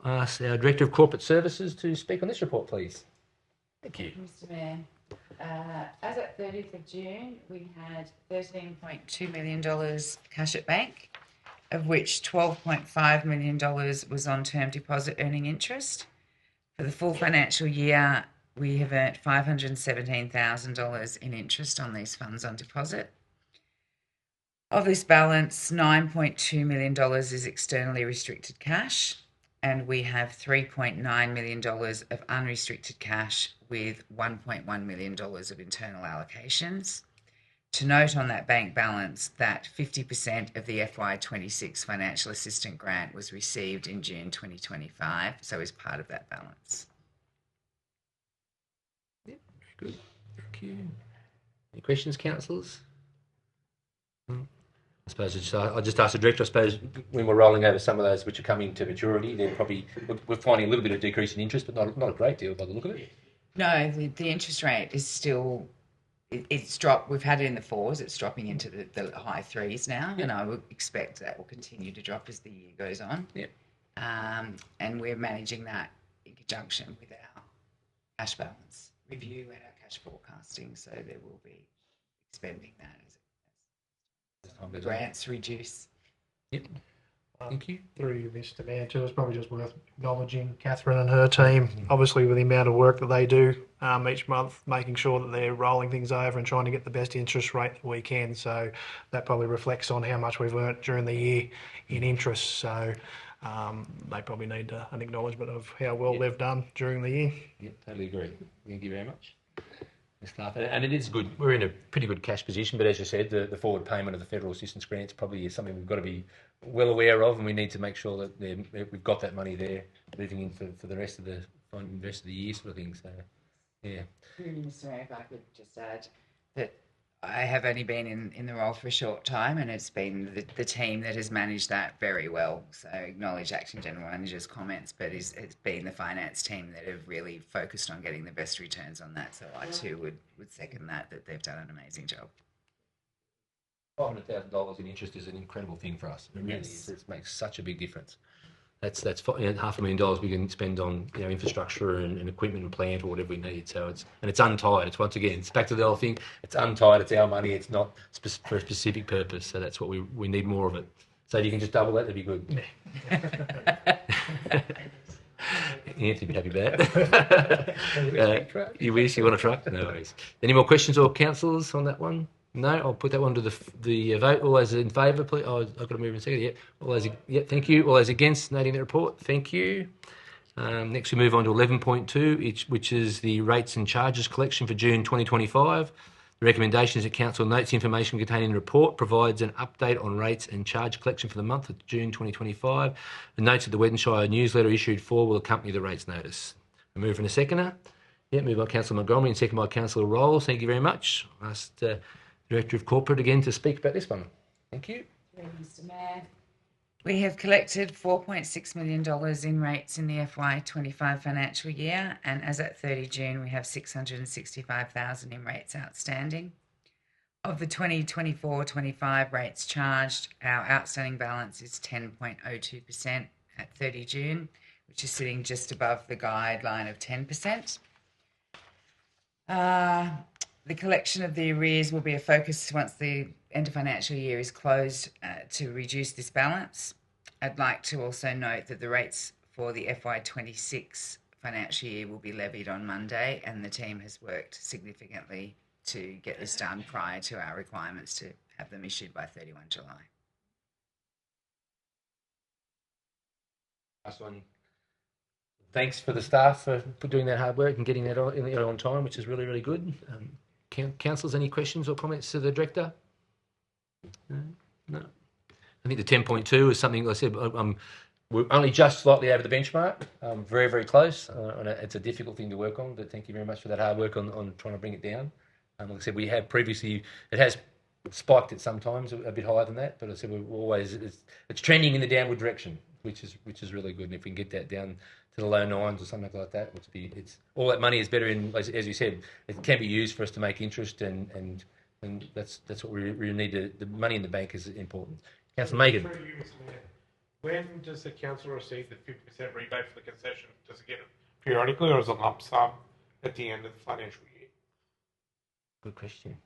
I'll ask our Director of Corporate Services to speak on this report, please. Thank you. Mr Mayor, as at 30th of June, we had $13.2 million cash at bank, of which $12.5 million was on term deposit earning interest. For the full financial year, we have earned $517,000 in interest on these funds on deposit. Of this balance, $9.2 million is externally restricted cash, and we have $3.9 million of unrestricted cash with $1.1 million of internal allocations. To note on that bank balance that 50% of the FY26 financial assistance grant was received in June 2025, so is part of that balance. Yeah, very good. Thank you. Any questions, councillors? I suppose I'll just ask the Director. I suppose when we're rolling over some of those which are coming to maturity, we're finding a little bit of decrease in interest, but not a great deal by the look of it. No, the interest rate is still. It's dropped. We've had it in the 4s. It's dropping into the high 3s now, and I would expect that will continue to drop as the year goes on. Yeah. And we're managing that in conjunction with our cash balance review and our cash forecasting. So there will be expending that as grants reduce. Yep. Thank you. Through you, Mr. Mayor, too, it's probably just worth acknowledging Catherine and her team, obviously with the amount of work that they do each month, making sure that they're rolling things over and trying to get the best interest rate that we can. So that probably reflects on how much we've earned during the year in interest. So they probably need an acknowledgement of how well they've done during the year. Yeah, totally agree. Thank you very much. Staff. And it is good. We're in a pretty good cash position, but as you said, the forward payment of the federal assistance grants probably is something we've got to be well aware of, and we need to make sure that we've got that money there moving in for the rest of the year sort of thing. So, yeah. Mr. Mayor, if I could just add that I have only been in the role for a short time, and it's been the team that has managed that very well. So acknowledge Acting General Manager's comments, but it's been the finance team that have really focused on getting the best returns on that. So I too would second that they've done an amazing job. $500,000 in interest is an incredible thing for us. It really is. It makes such a big difference. That's $500,000 we can spend on infrastructure and equipment and plant or whatever we need. So it's untied. It's once again, it's back to the old thing. It's untied. It's our money. It's not for a specific purpose. So that's what we need more of it. So if you can just double that, that'd be good. Anthony would be happy with that. You wish you want a truck? No worries. Any more questions or councillors on that one? No, I'll put that one to the vote. All those in favour, please. Oh, I've got to move in a second. Yeah. All those. Yeah. Thank you. All those against noting the report. Thank you. Next, we move on to 11.2, which is the rates and charges collection for June 2025. The recommendation is that Council notes the information contained in the report, provides an update on rates and charge collection for the month of June 2025, and notes that the Weddin Shire newsletter issued for will accompany the rates notice. I move in a seconder. Yeah, moved by Councillor Montgomery and second by Councillor Rolls. Thank you very much. I asked Director of Corporate again to speak about this one. Thank you. Mr. Mayor. We have collected $4.6 million in rates in the FY25 financial year, and as at 30 June, we have $665,000 in rates outstanding. Of the 2024-25 rates charged, our outstanding balance is 10.02% at 30 June, which is sitting just above the guideline of 10%. The collection of the arrears will be a focus once the end of financial year is closed to reduce this balance. I'd like to also note that the rates for the FY26 financial year will be levied on Monday, and the team has worked significantly to get this done prior to our requirements to have them issued by 31 July. Last one. Thanks for the staff for doing that hard work and getting that on time, which is really, really good. Councillors, any questions or comments to the Director? No. I think the 10.2 is something, like I said, we're only just slightly over the benchmark, very, very close. And it's a difficult thing to work on, but thank you very much for that hard work on trying to bring it down. Like I said, we have previously, it has spiked at sometimes a bit higher than that, but I said we're always, it's trending in the downward direction, which is really good. And if we can get that down to the low nines or something like that, it's all that money is better in, as you said, it can be used for us to make interest, and that's what we need. The money in the bank is important. Councillor Megan. When does the council receive the 50% rebate for the concession? Does it get it periodically, or is it a lump sum at the end of the financial year? Good question.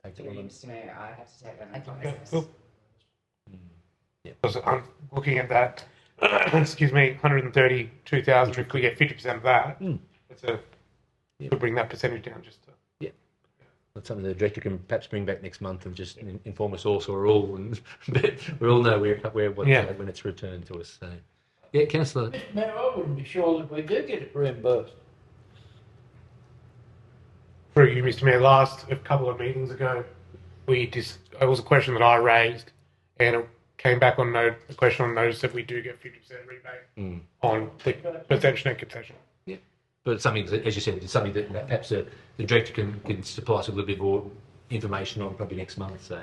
Mr. Mayor, I have to take that. Okay, cool. Because I'm looking at that, excuse me, 132,000. If we get 50% of that, could bring that percentage down just to. Yeah. That's something the Director can perhaps bring back next month and just inform us all, so we're all know when it's returned to us. So, yeah, Councillor. No, I wouldn't be sure that we do get it reimbursed. Through you, Mr. Mayor, a couple of meetings ago, it was a question that I raised, and it came back on a question on notice that we do get 50% rebate on the perception and concession. Yeah, but it's something, as you said, it's something that perhaps the Director can supply us a little bit more information on probably next month. So,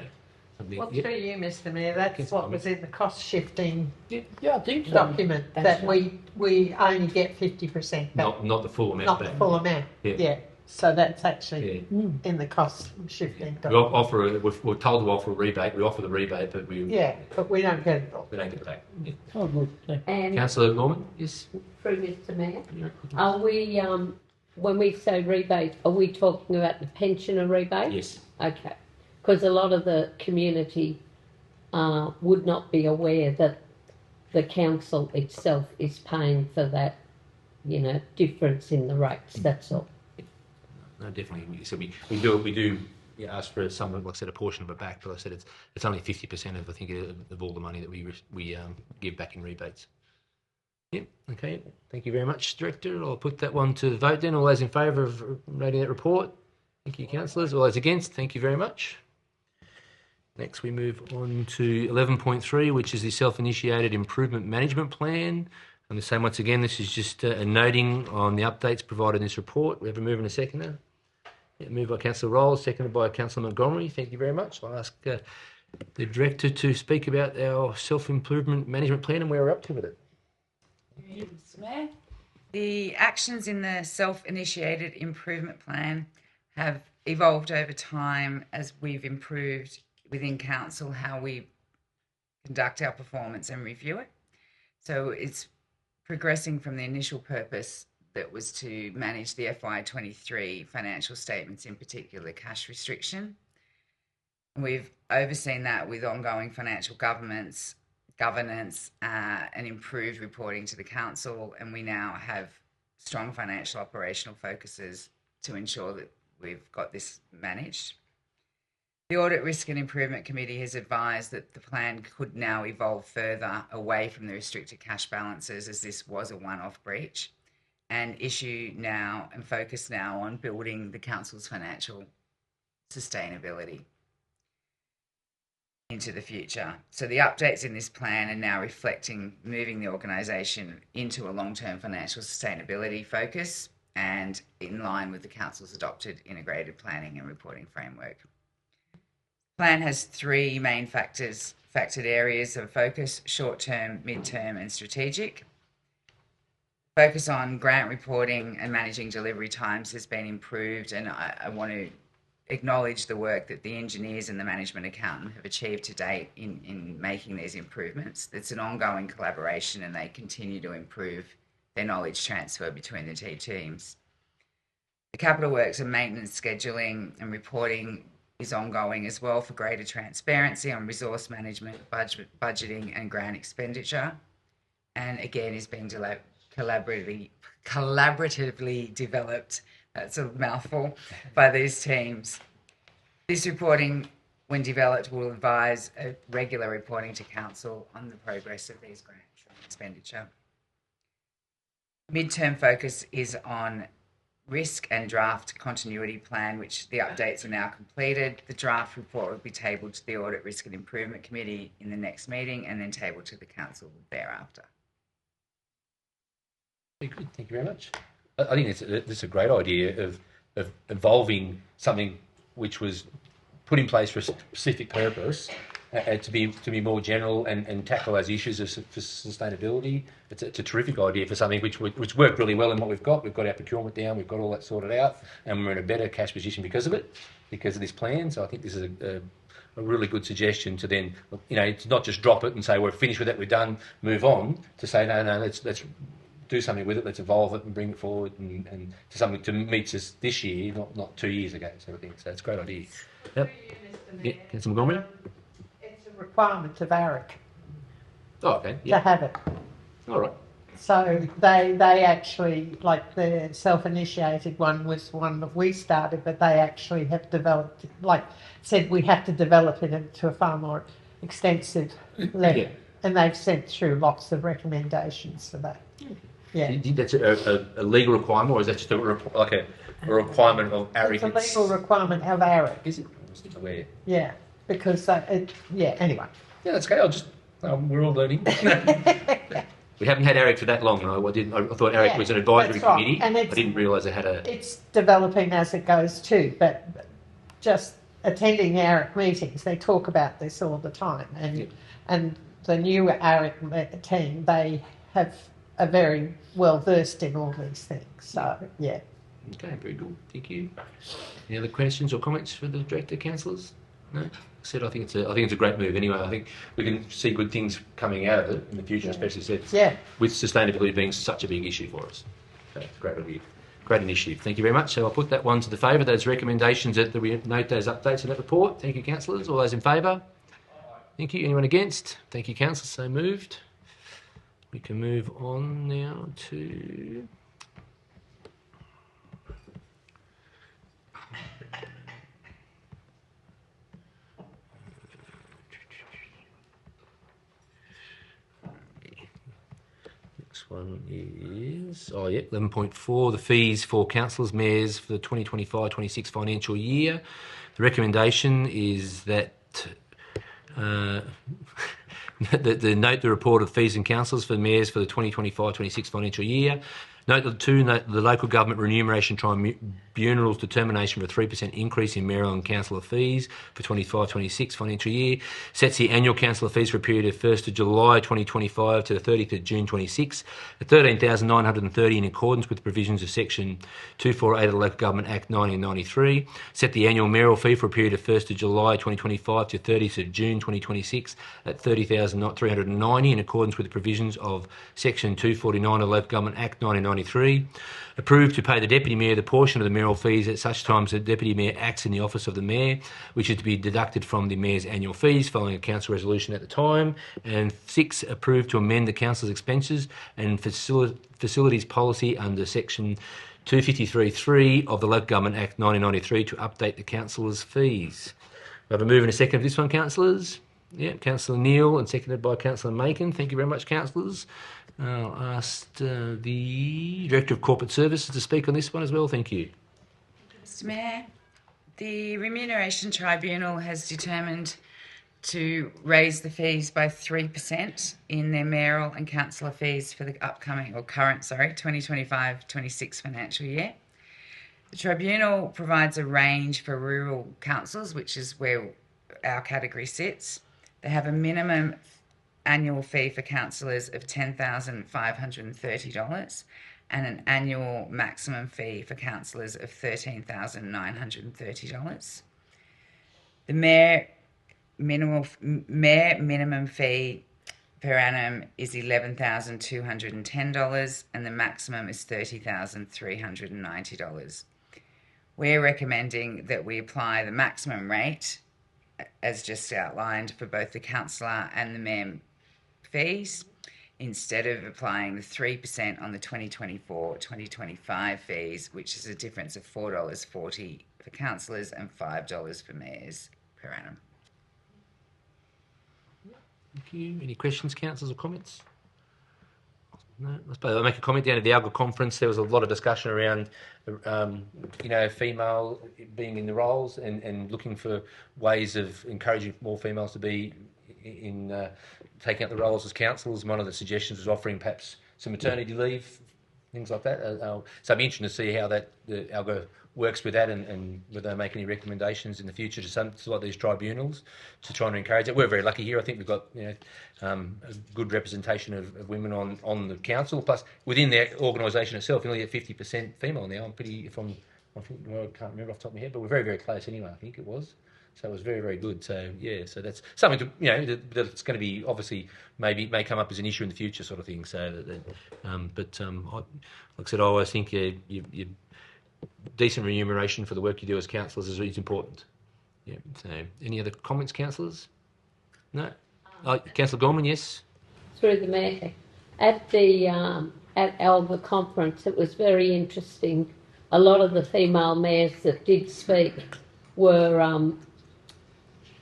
well, through you, Mr. Mayor, that's what was in the cost shifting I think so. document, that we only get 50% back. Not the full amount. Not the full amount. Yeah. So that's actually in the cost shifting. We're told to offer a rebate. We offer the rebate, but we don't get it all. We don't get it back. Yeah. Oh, good. And Councillor Norman, yes. through Mr. Mayor, are we when we say rebate, are we talking about the pensioner rebate? Yes. Okay, because a lot of the community would not be aware that the council itself is paying for that, difference in the rates. That's all. No, definitely. So we do ask for some, like I said, a portion of it back, but I said it's only 50% of, I think, of all the money that we give back in rebates. Yep. Okay. Thank you very much, Director. I'll put that one to the vote then. All those in favour of rating that report? Thank you, councillors. All those against? Thank you very much. Next, we move on to 11.3, which is the Self-Initiated Improvement Management Plan. And the same, once again, this is just a noting on the updates provided in this report. We have a mover and a seconder. Yeah, moved by Councillor Rolls, seconded by Councillor Montgomery. Thank you very much. I'll ask the Director to speak about our Self-Improvement Management Plan and where we're up to with it. Mr. Mayor, the actions in the Self-Initiated Improvement Plan have evolved over time as we've improved within council how we conduct our performance and review it. So it's progressing from the initial purpose that was to manage the FY23 financial statements, in particular cash restriction. We've overseen that with ongoing financial governance, and improved reporting to the council, and we now have strong financial operational focuses to ensure that we've got this managed. The Audit Risk and Improvement Committee has advised that the plan could now evolve further away from the restricted cash balances, as this was a one-off breach, and focus now on building the council's financial sustainability into the future. So the updates in this plan are now reflecting moving the organisation into a long-term financial sustainability focus and in line with the council's adopted integrated planning and reporting framework. The plan has three main factored areas of focus: short-term, mid-term and strategic. Focus on grant reporting and managing delivery times has been improved, and I want to acknowledge the work that the engineers and the management accountant have achieved to date in making these improvements. It's an ongoing collaboration and they continue to improve their knowledge transfer between the two teams. The capital works and maintenance scheduling and reporting is ongoing as well for greater transparency on resource management, budgeting and grant expenditure, and again is being collaboratively developed, that's a mouthful, by these teams. This reporting, when developed, will advise a regular reporting to council on the progress of these grant expenditure. Mid-term focus is on risk and draft continuity plan, which the updates are now completed. The draft report will be tabled to the Audit Risk and Improvement Committee in the next meeting and then tabled to the council thereafter. Very good. Thank you very much. I think it's a great idea of evolving something which was put in place for a specific purpose to be more general and tackle those issues for sustainability. It's a terrific idea for something which worked really well in what we've got. We've got our procurement down, we've got all that sorted out, and we're in a better cash position because of it, because of this plan. So I think this is a really good suggestion to then, to not just drop it and say we're finished with it, we're done, move on. To say no, let's do something with it. Let's evolve it and bring it forward and to something to meet us this year, not 2 years ago. So I think it's a great idea. Yep. Yeah, Councillor Montgomery. It's a requirement of ARIC Oh, okay. to have it. All right. So they actually, like the self-initiated one was one that we started, but they actually have developed, said we have to develop it into a far more extensive level. Yeah. And they've sent through lots of recommendations for that. Yeah. Do you think that's a legal requirement, or is that just a requirement of ARIC? It's a legal requirement of ARIC. Is it? I wasn't aware. Yeah, because anyway. Yeah, that's great. We're all learning. We haven't had ARIC for that long, and I thought ARIC was an advisory committee. And I didn't realise it had a. It's developing as it goes too, but just attending the ARIC meetings, they talk about this all the time, and the new ARIC team, they are very well versed in all these things. So yeah. Okay, very good. Thank you. Any other questions or comments for the director, councillors? No. I think it's a great move. Anyway, I think we can see good things coming out of it in the future, especially with sustainability being such a big issue for us. Okay, great review. Great initiative. Thank you very much. So I'll put that one to the favour. Those recommendations that we note those updates in that report. Thank you, councillors. All those in favour? Thank you. Anyone against? Thank you, councillor. So moved. We can move on now to... Next one is, 11.4, the fees for councillors, mayors for the 2025-26 financial year. The recommendation is that note the report of fees and councillors for mayors for the 2025-26 financial year. Note the local government remuneration tribunal's determination of a 3% increase in mayoral and councillor fees for 25-26 financial year. Sets the annual councillor fees for a period of 1st of July 2025 to the 30th of June 26 at $13,930 in accordance with the provisions of Section 248 of the Local Government Act 1993. Set the annual mayoral fee for a period of 1st of July 2025 to 30th of June 2026 at $30,390 in accordance with the provisions of Section 249 of the Local Government Act 1993. Approved to pay the Deputy Mayor the portion of the mayoral fees at such times the Deputy Mayor acts in the office of the Mayor, which is to be deducted from the Mayor's annual fees following a council resolution at the time. And 6, approved to amend the council's expenses and facilities policy under Section 253(3) of the Local Government Act 1993 to update the councillors' fees. We have a move and a second of this one, councillors. Yeah, Councillor Neal and seconded by Councillor Macon. Thank you very much, councillors. I'll ask the Director of Corporate Services to speak on this one as well. Thank you. Mr Mayor, the Remuneration Tribunal has determined to raise the fees by 3% in their mayoral and councillor fees for the current 2025-26 financial year. The Tribunal provides a range for rural councils, which is where our category sits. They have a minimum annual fee for councillors of $10,530 and an annual maximum fee for councillors of $13,930. The mayor minimum fee per annum is $11,210 and the maximum is $30,390. We're recommending that we apply the maximum rate as just outlined for both the councillor and the mayor fees instead of applying the 3% on the 2024-2025 fees, which is a difference of $4.40 for councillors and $5 for mayors per annum. Thank you. Any questions, councillors, or comments? No, I suppose I'll make a comment. Down at the Alga conference, there was a lot of discussion around, female being in the roles and looking for ways of encouraging more females to be in taking up the roles as councillors. One of the suggestions was offering perhaps some maternity leave, things like that. So I'd be interested to see how the Alga works with that and whether they make any recommendations in the future to like these tribunals to try and encourage it. We're very lucky here. I think we've got a good representation of women on the council. Plus, within the organisation itself, nearly at 50% female now. I can't remember off the top of my head, but we're very, very close anyway. I think it was. So it was very, very good. So yeah, so that's something to that's going to be obviously may come up as an issue in the future, sort of thing. So, like I said, I always think you decent remuneration for the work you do as councillors is important. Yeah. So, any other comments, councillors? No. Councillor Gorman, yes. Through the mayor, at the at Alba conference, it was very interesting. A lot of the female mayors that did speak were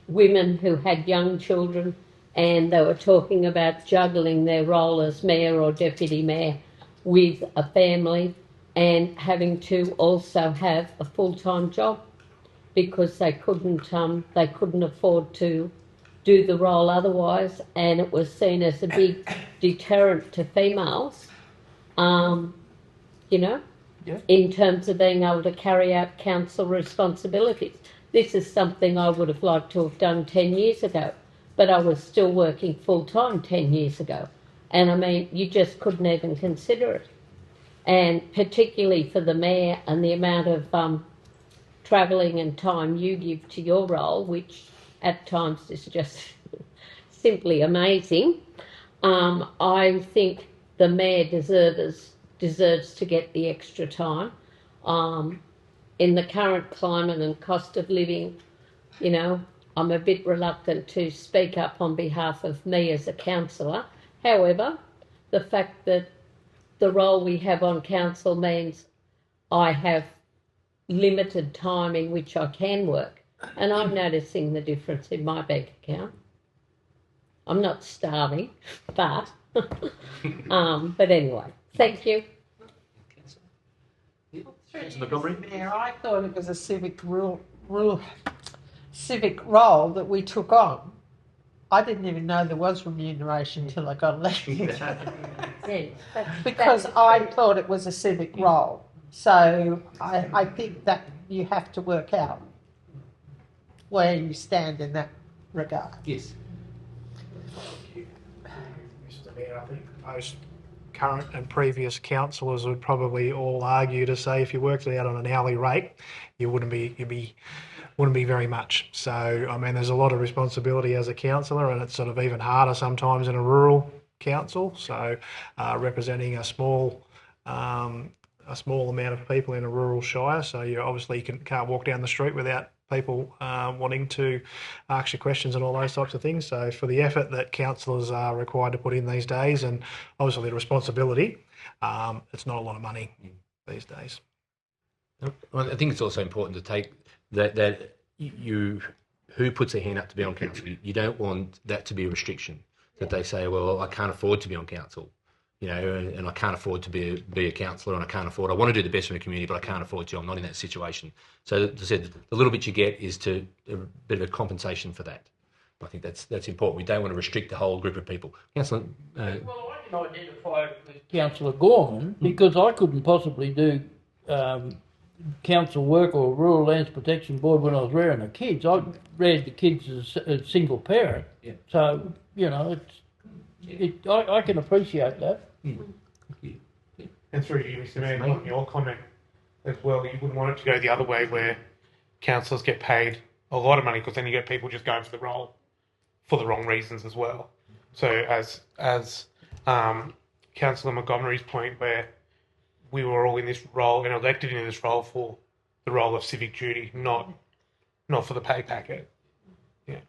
women who had young children, and they were talking about juggling their role as mayor or deputy mayor with a family and having to also have a full-time job because they couldn't afford to do the role otherwise, and it was seen as a big deterrent to females, in terms of being able to carry out council responsibilities. This is something I would have liked to have done 10 years ago, but I was still working full-time 10 years ago. And I mean, you just couldn't even consider it. And particularly for the mayor and the amount of travelling and time you give to your role, which at times is just simply amazing, I think the mayor deserves to get the extra time. In the current climate and cost of living, I'm a bit reluctant to speak up on behalf of me as a councillor. However, the fact that the role we have on council means I have limited time in which I can work, and I'm noticing the difference in my bank account. I'm not starving, but anyway, thank you. Mayor, I thought it was a civic civic role that we took on. I didn't even know there was remuneration until I got elected. Yes, Because I thought it was a civic role. So I think that you have to work out where you stand in that regard. Yes. Mr. Mayor, I think most current and previous councillors would probably all argue to say if you worked it out on an hourly rate, wouldn't be very much. So I mean, there's a lot of responsibility as a councillor, and it's sort of even harder sometimes in a rural council. So representing a small amount of people in a rural shire, so you can't walk down the street without people wanting to ask you questions and all those types of things. So for the effort that councillors are required to put in these days, and obviously the responsibility, it's not a lot of money these days. I think it's also important to take that who puts their hand up to be on council. You don't want that to be a restriction, that they say, well, I can't afford to be on council, and I can't afford to be a councillor, and I want to do the best for the community, but I can't afford to. I'm not in that situation. So as I said, the little bit you get is a bit of a compensation for that. I think that's important. We don't want to restrict the whole group of people. Councillor. Well, I can identify with Councillor Gorman because I couldn't possibly do council work or Rural Lands Protection Board when I was rearing the kids. I reared the kids as a single parent. Yeah. So, I can appreciate that. And through you, Mr. Mayor, on your comment as well, you wouldn't want it to go the other way where councillors get paid a lot of money because then you get people just going for the role for the wrong reasons as well. So as Councillor Montgomery's point, where we were all in this role and elected into this role for the role of civic duty, not for the pay packet. Yeah.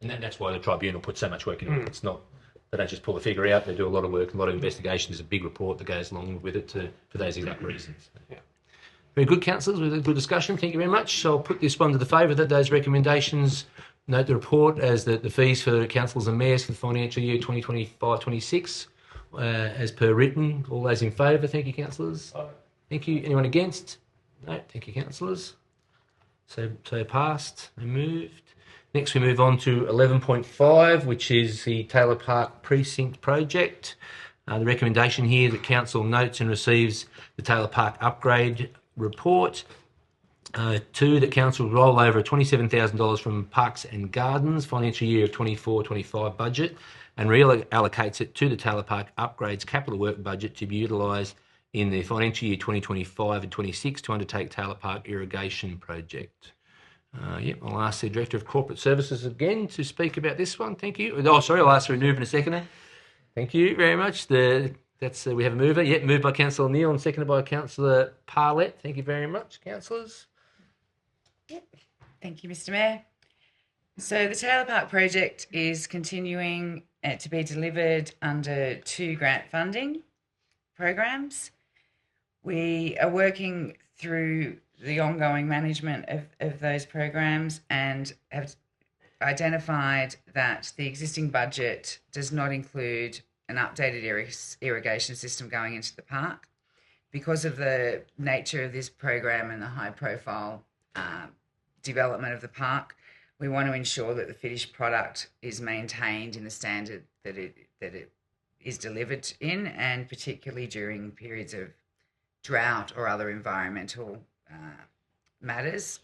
And that's why the tribunal puts so much work into it. It's not, they don't just pull the figure out, they do a lot of work, a lot of investigation. There's a big report that goes along with it for those exact reasons. Yeah. Very good, councillors, with a good discussion. Thank you very much. So I'll put this one to the favour that those recommendations note the report as the fees for councillors and mayors for the financial year 2025-26 as per written. All those in favour, thank you, councillors. Thank you. Anyone against? No, thank you, councillors. So passed and moved. Next we move on to 11.5, which is the Taylor Park Precinct project. The recommendation here that council notes and receives the Taylor Park upgrade report. 2, that council roll over $27,000 from Parks and Gardens financial year 24-25 budget and reallocates it to the Taylor Park upgrades capital work budget to be utilised in the financial year 2025 and 26 to undertake Taylor Park irrigation project. I'll ask the Director of Corporate Services again to speak about this one. Thank you. Oh, sorry, I'll ask for a mover and a seconder. Thank you very much. We have a mover. Moved by Councillor Neal and seconded by Councillor Parlett. Thank you very much, councillors. Thank you, Mr. Mayor. So the Taylor Park project is continuing to be delivered under 2 grant funding programs. We are working through the ongoing management of those programs and have identified that the existing budget does not include an updated irrigation system going into the park. Because of the nature of this program and the high profile development of the park, we want to ensure that the finished product is maintained in the standard that it is delivered in, and particularly during periods of drought or other environmental matters.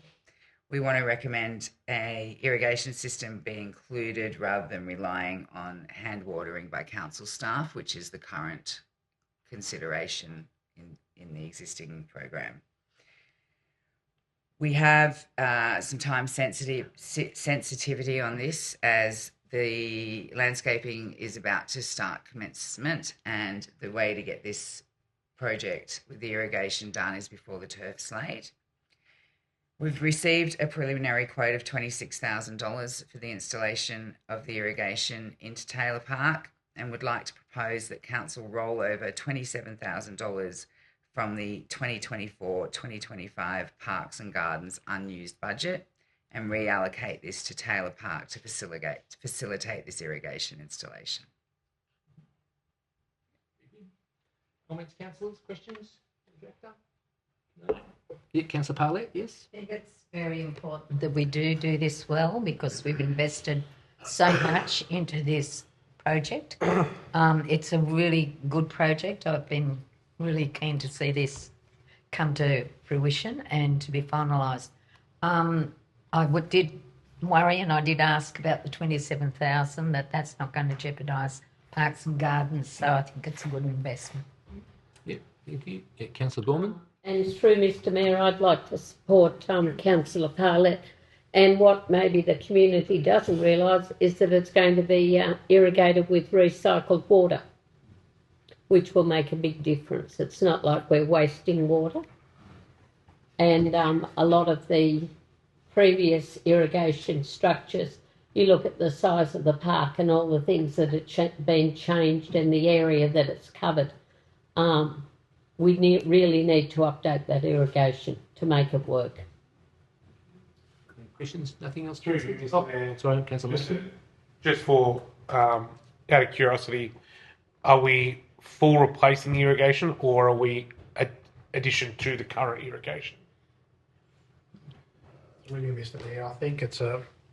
We want to recommend a irrigation system be included rather than relying on hand watering by council staff, which is the current consideration in the existing program. We have some time sensitivity on this as the landscaping is about to start commencement, and the way to get this project with the irrigation done is before the turf slate. We've received a preliminary quote of $26,000 for the installation of the irrigation into Taylor Park, and would like to propose that council roll over $27,000 from the 2024-2025 Parks and Gardens unused budget and reallocate this to Taylor Park to facilitate this irrigation installation. Comments, councillors? Questions? Director? No? Yeah, Councillor Parlett, yes? I think it's very important that we do this well, because we've invested so much into this project. It's a really good project. I've been really keen to see this come to fruition and to be finalised. Did worry, and I did ask about the 27,000, that's not going to jeopardise Parks and Gardens, so I think it's a good investment. Yeah, thank you. Yeah, Councillor Gorman? And through Mr Mayor, I'd like to support Councillor Parlett. And what maybe the community doesn't realise is that it's going to be irrigated with recycled water, which will make a big difference. It's not like we're wasting water. And a lot of the previous irrigation structures, you look at the size of the park and all the things that have been changed and the area that it's covered. We really need to update that irrigation to make it work. Questions? Nothing else? Sorry, Councillor Wilson? just for out of curiosity, are we full replacing the irrigation, or are we addition to the current irrigation? Really, Mr Mayor, I think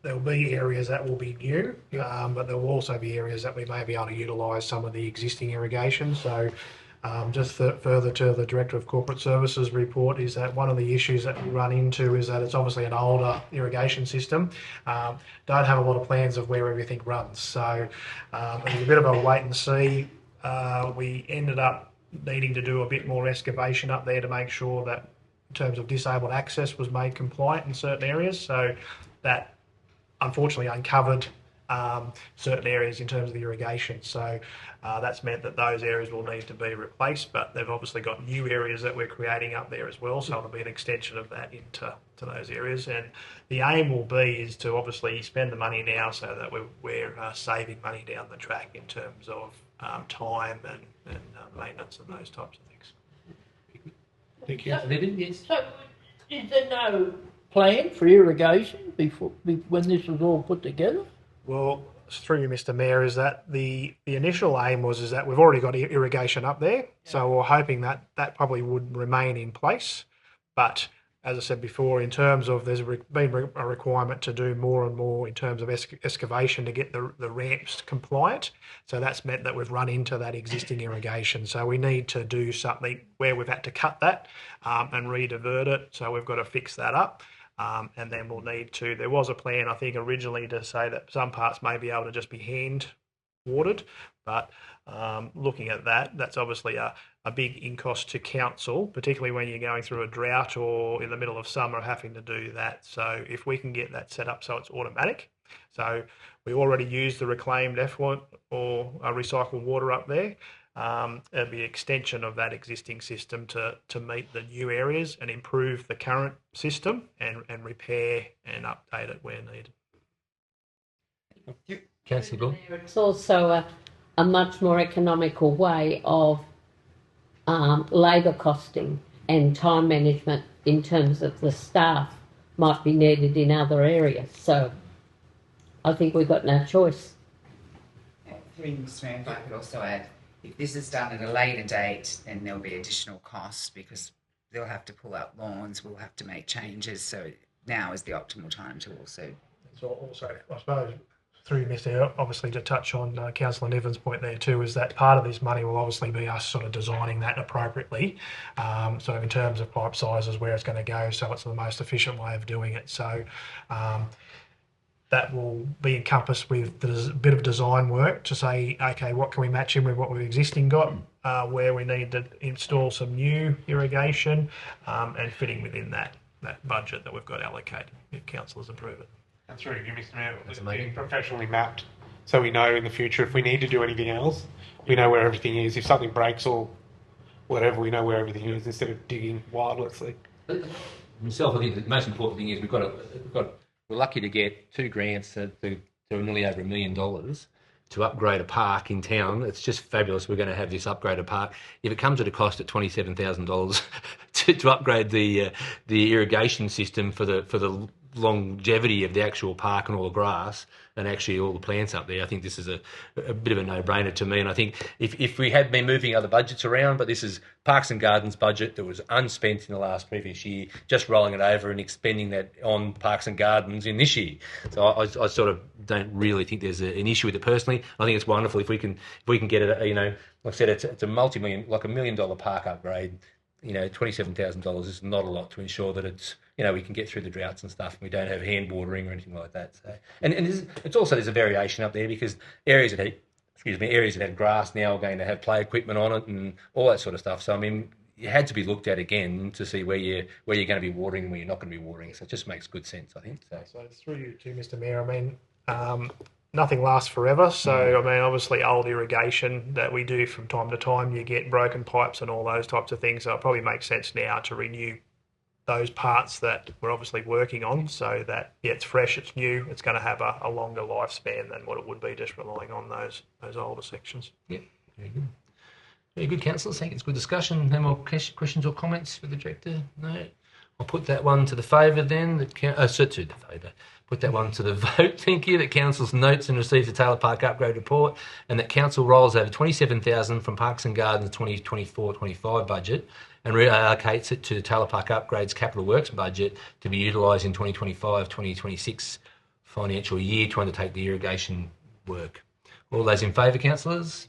there'll be areas that will be new, but there will also be areas that we may be able to utilise some of the existing irrigation. So further to the Director of Corporate Services report, is that one of the issues that we run into is that it's obviously an older irrigation system. Don't have a lot of plans of where everything runs. So it was a bit of a wait and see. We ended up needing to do a bit more excavation up there to make sure that in terms of disabled access was made compliant in certain areas. So that unfortunately uncovered certain areas in terms of the irrigation. So that's meant that those areas will need to be replaced, but they've obviously got new areas that we're creating up there as well. So it'll be an extension of that into those areas. And the aim will be is to obviously spend the money now so that we're saving money down the track in terms of time and maintenance and those types of things. Thank you. Yes. So, is there no plan for irrigation when this was all put together? Well, through you, Mr Mayor, is that the initial aim was that we've already got irrigation up there, so we're hoping that probably would remain in place. But as I said before, in terms of there's been a requirement to do more and more in terms of excavation to get the ramps compliant. So that's meant that we've run into that existing irrigation. So we need to do something where we've had to cut that and re-divert it. So we've got to fix that up. And then we'll need to, there was a plan, I think, originally to say that some parts may be able to just be hand watered, but looking at that, that's obviously a big in-cost to council, particularly when you're going through a drought or in the middle of summer having to do that. So if we can get that set up so it's automatic, so we already use the reclaimed effluent or recycled water up there. It'll be an extension of that existing system to meet the new areas and improve the current system and repair and update it where needed. Councillor Gore? It's also a much more economical way of labour costing and time management in terms of the staff might be needed in other areas. So I think we've got no choice. If I could also add, if this is done at a later date, then there'll be additional costs because they'll have to pull out lawns, we'll have to make changes. So now is the optimal time to also. So also, I suppose, through you, Mr. Obviously, to touch on Councillor Niven's point there too, is that part of this money will obviously be us sort of designing that appropriately. So in terms of pipe sizes, where it's going to go, so it's the most efficient way of doing it. So that will be encompassed with a bit of design work to say, okay, what can we match in with what we've existing got, where we need to install some new irrigation, and fitting within that budget that we've got allocated if councillors approve it. That's really good, Mr Mayor. It's being professionally mapped, so we know in the future if we need to do anything else, we know where everything is. If something breaks or whatever, we know where everything is instead of digging wildlessly. myself, I think the most important thing is we're lucky to get 2 grants to nearly over $1 million to upgrade a park in town. It's just fabulous. We're going to have this upgraded park. If it comes at a cost at $27,000 to upgrade the irrigation system for the longevity of the actual park and all the grass and actually all the plants up there, I think this is a bit of a no-brainer to me. And I think if we had been moving other budgets around, but this is Parks and Gardens budget that was unspent in the last previous year, just rolling it over and expending that on Parks and Gardens in this year. So I sort of don't really think there's an issue with it personally. I think it's wonderful if we can get it. Like I said, it's a multi-million, like $1 million park upgrade. $27,000 is not a lot to ensure that it's, we can get through the droughts and stuff, and we don't have hand watering or anything like that. So, and it's also, there's a variation up there because areas that have grass now are going to have play equipment on it and all that sort of stuff. So I mean, it had to be looked at again to see where you're going to be watering and where you're not going to be watering. So it just makes good sense, I think. So through you too, Mr. Mayor. I mean, nothing lasts forever. So, I mean, obviously old irrigation that we do from time to time, you get broken pipes and all those types of things. So it probably makes sense now to renew those parts that we're obviously working on so that, it's fresh, it's new, it's going to have a longer lifespan than what it would be just relying on those older sections. Yeah, very good. Very good, councillors. Thank you. It's good discussion. No more questions or comments for the director? No. I'll put that one to the favour then. Put that one to the vote. Thank you. That council's notes and receives the Taylor Park upgrade report, and that council rolls over $27,000 from Parks and Gardens 2024-25 budget and reallocates it to the Taylor Park upgrades capital works budget to be utilised in 2025-2026 financial year to undertake the irrigation work. All those in favour, councillors?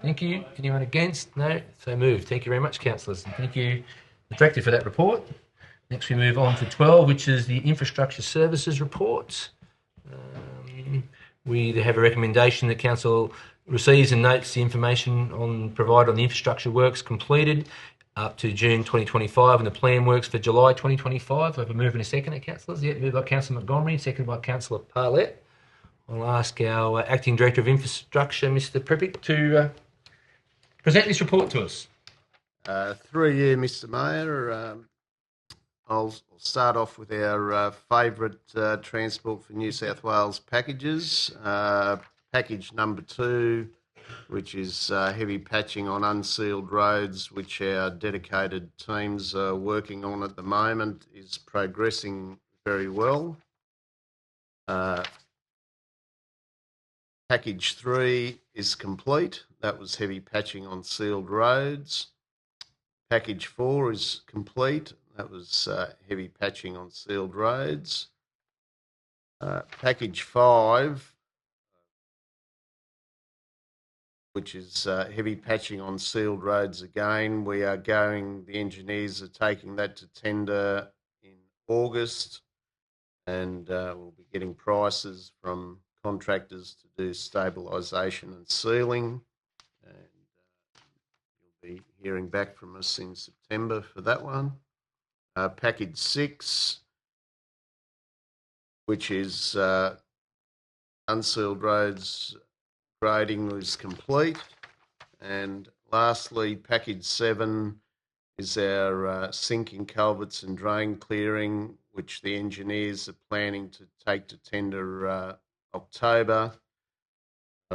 Thank you. Anyone against? No. So moved. Thank you very much, councillors. And thank you, the director, for that report. Next, we move on to 12, which is the infrastructure services report. We have a recommendation that council receives and notes the information provided on the infrastructure works completed up to June 2025 and the plan works for July 2025. I have a move and a second, councillors. Yeah, moved by Councillor Montgomery, seconded by Councillor Parlett. I'll ask our Acting Director of Infrastructure, Mr. Prippick, to present this report to us. Through you, Mr. Mayor. I'll start off with our favourite Transport for New South Wales packages. Package number 2, which is heavy patching on unsealed roads, which our dedicated teams are working on at the moment, is progressing very well. Package 3 is complete. That was heavy patching on sealed roads. Package 4 is complete. That was heavy patching on sealed roads. Package 5, which is heavy patching on sealed roads again. The engineers are taking that to tender in August, and we'll be getting prices from contractors to do stabilisation and sealing. And you'll be hearing back from us in September for that one. Package 6, which is unsealed roads grading, was complete. And lastly, package 7 is our sinking culverts and drain clearing, which the engineers are planning to take to tender October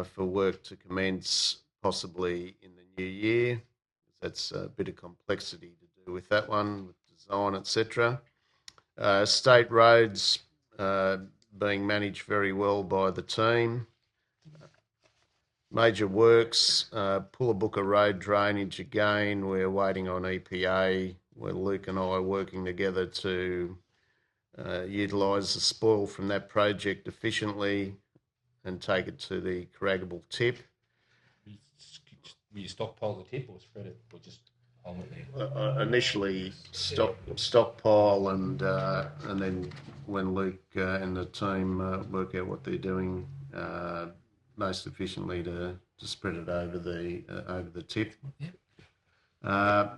for work to commence possibly in the new year. That's a bit of complexity to do with that one, with design, etc. State roads being managed very well by the team. Major works, Pullabooka Road drainage again. We're waiting on EPA, where Luke and I are working together to utilise the spoil from that project efficiently and take it to the Carragable tip. Will you stockpile the tip or spread it, or just hold it there? Initially stockpile, and then when Luke and the team work out what they're doing most efficiently to spread it over the tip. Yep.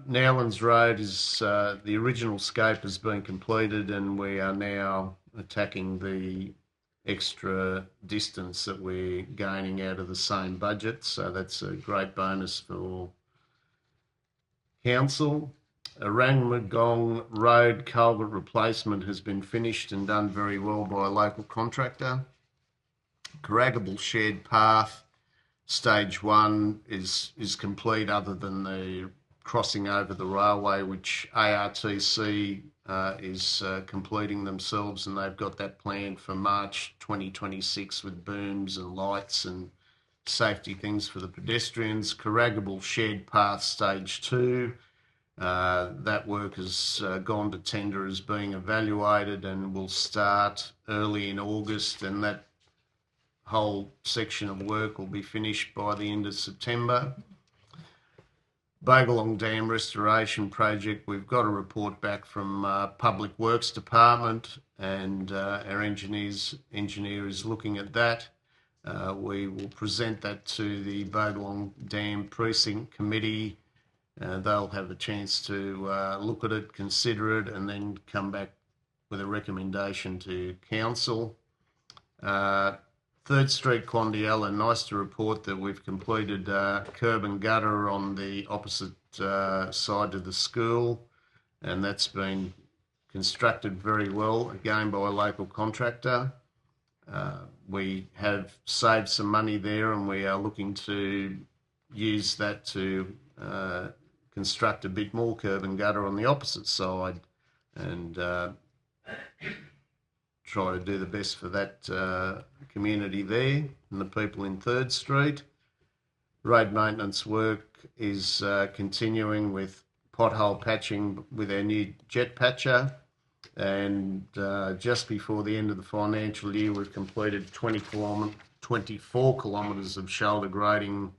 Nowlands Road is the original scope has been completed, and we are now attacking the extra distance that we're gaining out of the same budget. So that's a great bonus for council. Arangmagong Road culvert replacement has been finished and done very well by a local contractor. Carragable Shared Path Stage 1 is complete, other than the crossing over the railway, which ARTC is completing themselves, and they've got that planned for March 2026 with booms and lights and safety things for the pedestrians. Carragable Shared Path Stage 2, that work has gone to tender, is being evaluated and will start early in August, and that whole section of work will be finished by the end of September. Bogalong Dam Restoration Project, we've got a report back from Public Works Department, and our engineer is looking at that. We will present that to the Bogalong Dam Precinct Committee. They'll have a chance to look at it, consider it, and then come back with a recommendation to Council. 3rd Street, Quandiella, nice to report that we've completed curb and gutter on the opposite side of the school, and that's been constructed very well, again by a local contractor. We have saved some money there, and we are looking to use that to construct a bit more curb and gutter on the opposite side, and try to do the best for that community there and the people in 3rd Street. Road maintenance work is continuing with pothole patching with our new jet patcher, and just before the end of the financial year we've completed 24 kilometres of shoulder grading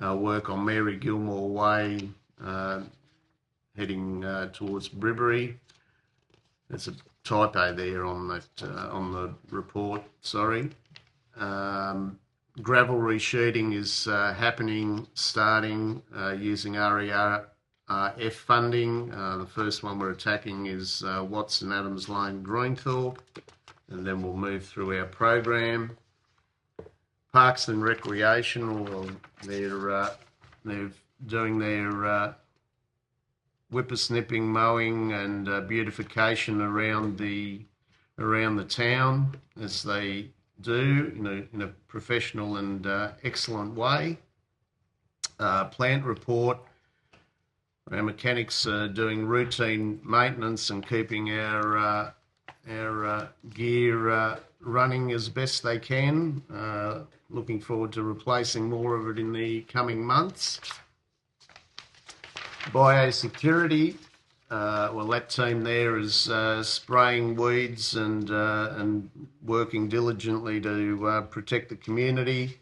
work on Mary Gilmore Way, heading towards Bribbury. There's a typo there on that on the report, sorry. Gravel resheeting is happening, starting using RERF funding. The first one we're attacking is Watson Adams Lane, Greenthorpe, and then we'll move through our program. Parks and Recreation, well, they're doing their whippersnipping, mowing and beautification around the town, as they do in a professional and excellent way. Plant report, our mechanics are doing routine maintenance and keeping our gear running as best they can. Looking forward to replacing more of it in the coming months. Biosecurity, well, that team there is spraying weeds and working diligently to protect the community.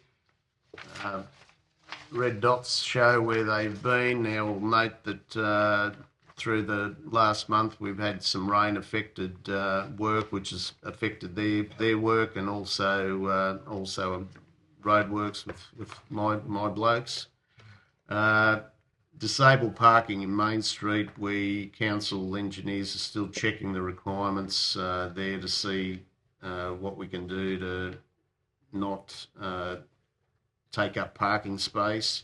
Red dots show where they've been. Now we'll note that through the last month we've had some rain affected work, which has affected their work, and also road works with my blokes. Disabled parking in Main Street, council engineers are still checking the requirements there to see what we can do to not take up parking space.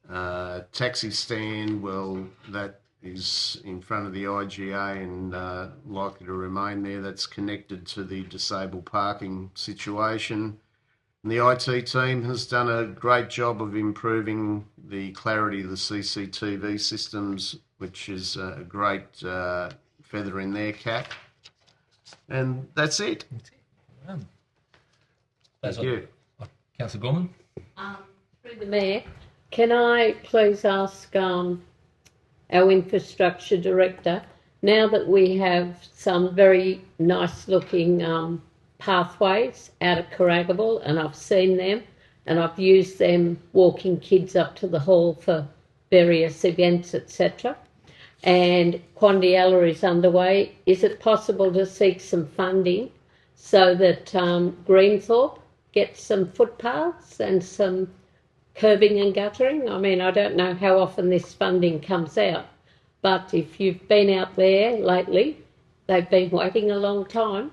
Taxi stand, well, that is in front of the IGA and likely to remain there. That's connected to the disabled parking situation. And the IT team has done a great job of improving the clarity of the CCTV systems, which is a great feather in their cap. And that's it. Thank you. Councillor Gorman? Through the Mayor, can I please ask our Infrastructure Director, now that we have some very nice looking pathways out of Carragable, and I've seen them and I've used them walking kids up to the hall for various events, etc., and Quandiella is underway, is it possible to seek some funding so that Greenthorpe gets some footpaths and some curbing and guttering? I mean, I don't know how often this funding comes out, but if you've been out there lately, they've been waiting a long time.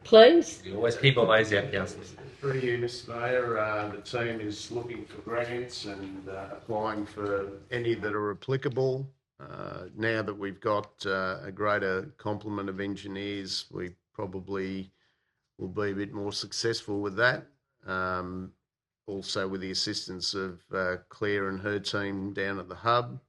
Please. You always keep our eyes out, Councillor. Through you, Mr Mayor, the team is looking for grants and applying for any that are applicable. Now that we've got a greater complement of engineers, we probably will be a bit more successful with that. Also with the assistance of Claire and her team down at the hub.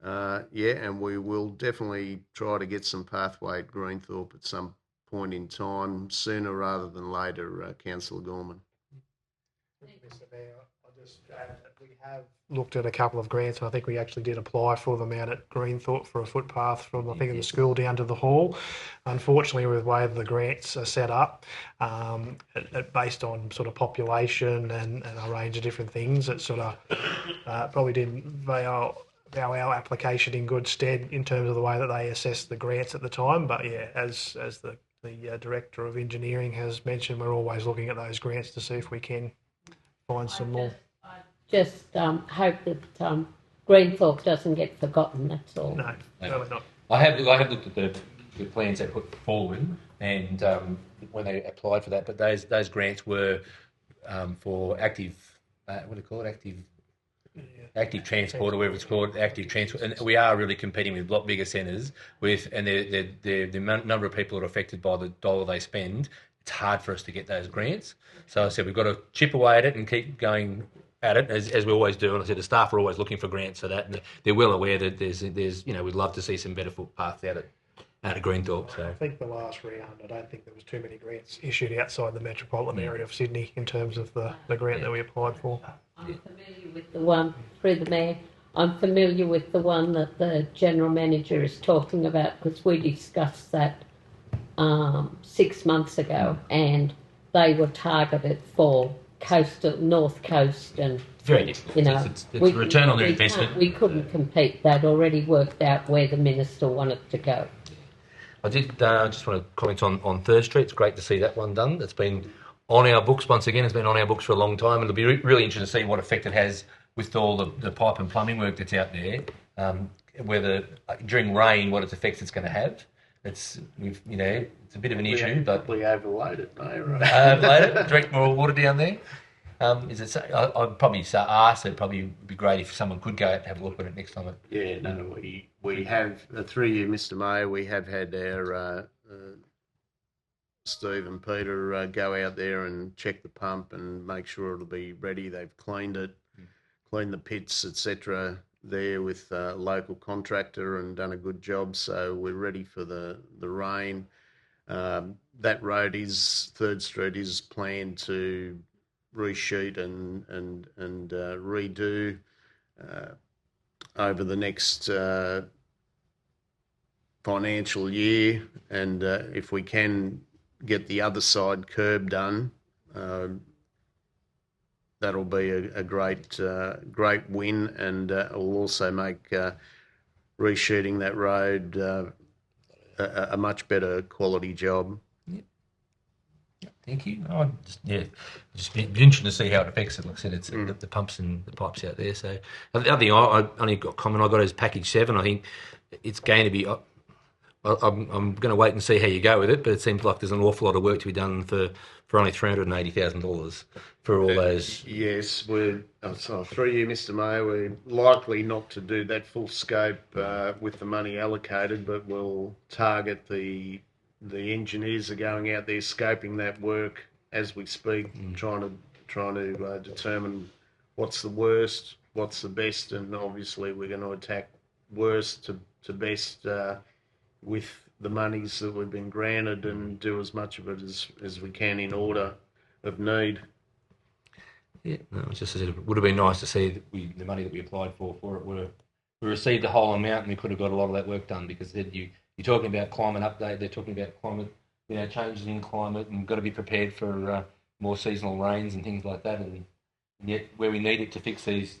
And we will definitely try to get some pathway at Greenthorpe at some point in time, sooner rather than later, Councillor Gorman. Mr. Mayor, I'll just add that we have looked at a couple of grants, and I think we actually did apply for them out at Greenthorpe for a footpath from, I think, the school down to the hall. Unfortunately, with the way the grants are set up, based on sort of population and a range of different things, it sort of probably didn't veil our application in good stead in terms of the way that they assessed the grants at the time. But yeah, as the Director of Engineering has mentioned, we're always looking at those grants to see if we can find some more. I just hope that Greenthorpe doesn't get forgotten, that's all. No, really not. I have looked at the plans they put forward, and when they applied for that, but those grants were for active, what do you call it, active transport, or whatever it's called, active transport, and we are really competing with a lot bigger centres and the number of people that are affected by the dollar they spend. It's hard for us to get those grants. So I said we've got to chip away at it and keep going at it as we always do. And I said the staff are always looking for grants for that, and they're well aware that there's we'd love to see some better footpaths out at Greenthorpe. So I think the last round, I don't think there was too many grants issued outside the metropolitan area of Sydney in terms of the grant that we applied for. I'm familiar with the one, through the Mayor, I'm familiar with the one that the General Manager is talking about, because we discussed that 6 months ago, and they were targeted for coastal, North Coast, and very difficult. It's a return on their investment. We couldn't compete. They'd already worked out where the Minister wanted to go. I did just want to comment on Third Street. It's great to see that one done. It's been on our books once again. It's been on our books for a long time. It'll be really interesting to see what effect it has with all the pipe and plumbing work that's out there. Whether during rain, what its effects it's going to have. It's a bit of an issue, but we overload it, no, right? Overload it, direct more water down there. I'd probably ask. It'd probably be great if someone could go out and have a look at it next time. Yeah, no, we have through you, Mr. Mayor. We have had our Steve and Peter go out there and check the pump and make sure it'll be ready. They've cleaned it, cleaned the pits, etc. there with a local contractor and done a good job. So we're ready for the rain. That road Third Street is planned to reshoot and redo over the next financial year, and if we can get the other side curb done, that'll be a great win, and it will also make reshooting that road a much better quality job. Thank you. Just be interesting to see how it affects it. Like I said, it's the pumps and the pipes out there. So the other thing I only got comment I got is package 7. I think it's going to be. I'm going to wait and see how you go with it, but it seems like there's an awful lot of work to be done for only $380,000 for all those. Yes, through you, Mr. Mayor, we're likely not to do that full scope with the money allocated, but we'll target the engineers are going out there scoping that work as we speak, trying to determine what's the worst, what's the best, and obviously we're going to attack worst to best with the monies that we've been granted, and do as much of it as we can in order of need. Yeah, no, it's just it would have been nice to see that the money that we applied for it we received the whole amount, and we could have got a lot of that work done, because you're talking about climate update, they're talking about climate, changes in climate, and got to be prepared for more seasonal rains and things like that, and yet where we need it to fix these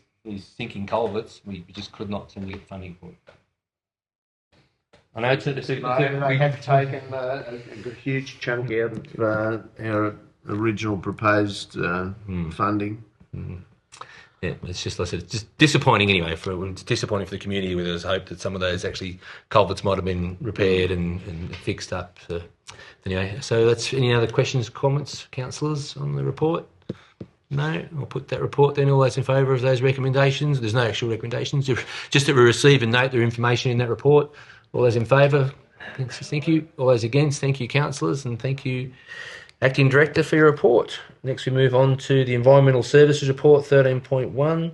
sinking culverts, we just could not seem to get funding for it. I know they have taken a huge chunk out of our original proposed funding. Mm. Yeah, it's just, like I said, it's just disappointing anyway. It's disappointing for the community, where there was hope that some of those culverts might have been repaired and fixed up. So anyway, that's any other questions, comments, councillors on the report? No, I'll put that report then. All those in favour of those recommendations? There's no actual recommendations, just that we receive and note the information in that report. All those in favour? Thank you. All those against? Thank you, councillors, and thank you, Acting Director, for your report. Next we move on to the Environmental Services Report 13.1,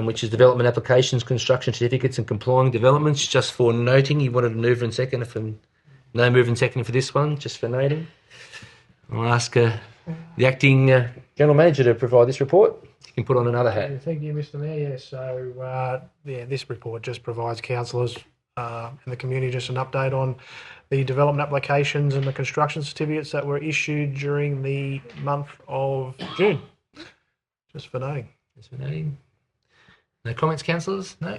which is development applications, construction certificates and complying developments. Just for noting, you wanted a mover and seconder for... No mover and seconder for this one, just for noting. I'll ask the Acting General Manager to provide this report. You can put on another hat. Thank you, Mr Mayor. Yeah, so this report just provides councillors and the community just an update on the development applications and the construction certificates that were issued during the month of June. Just for noting. Just for noting. No comments, councillors? No?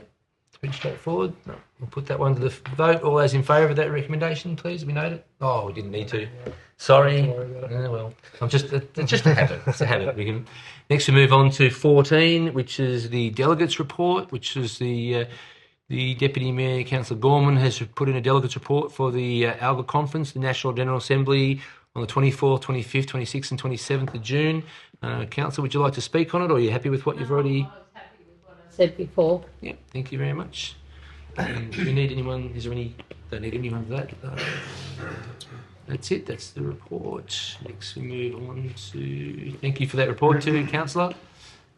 It's pretty straightforward. No. We'll put that one to the vote. All those in favour of that recommendation, please, we note it. Oh, we didn't need to. Sorry. Well, I'm just it's just a habit. It's a habit. Next we move on to 14, which is the delegates report, which is the Deputy Mayor, Councillor Gorman, has put in a delegates report for the ALGA conference, the National General Assembly, on the 24th, 25th, 26th and 27th of June. Councillor, would you like to speak on it, or are you happy with what you've already... I was happy with what I said before. Yeah, thank you very much. Do we need anyone? Is there any... Don't need anyone for that. That's it. That's the report. Next we move on to... Thank you for that report too, Councillor.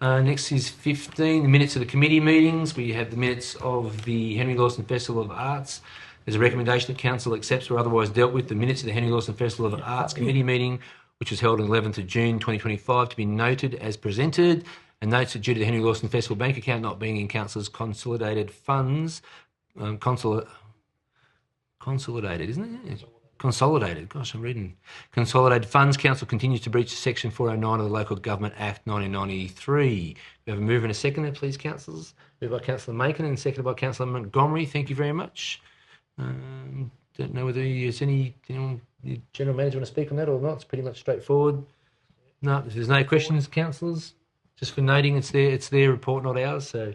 Next is 15, the minutes of the committee meetings. We have the minutes of the Henry Lawson Festival of Arts. There's a recommendation that Council accepts or otherwise dealt with the minutes of the Henry Lawson Festival of Arts committee meeting, which was held on 11th of June 2025, to be noted as presented, and notes that due to the Henry Lawson Festival bank account not being in Council's consolidated funds, consolidated, isn't it? Consolidated, gosh, I'm reading. Consolidated funds, Council continues to breach Section 409 of the Local Government Act 1993. We have a mover and a seconder, please, councillors. Moved by Councillor Macon and seconded by Councillor Montgomery. Thank you very much. Don't know whether there's any the General Manager want to speak on that or not. It's pretty much straightforward. No, if there's no questions, councillors. Just for noting, it's their report, not ours. So,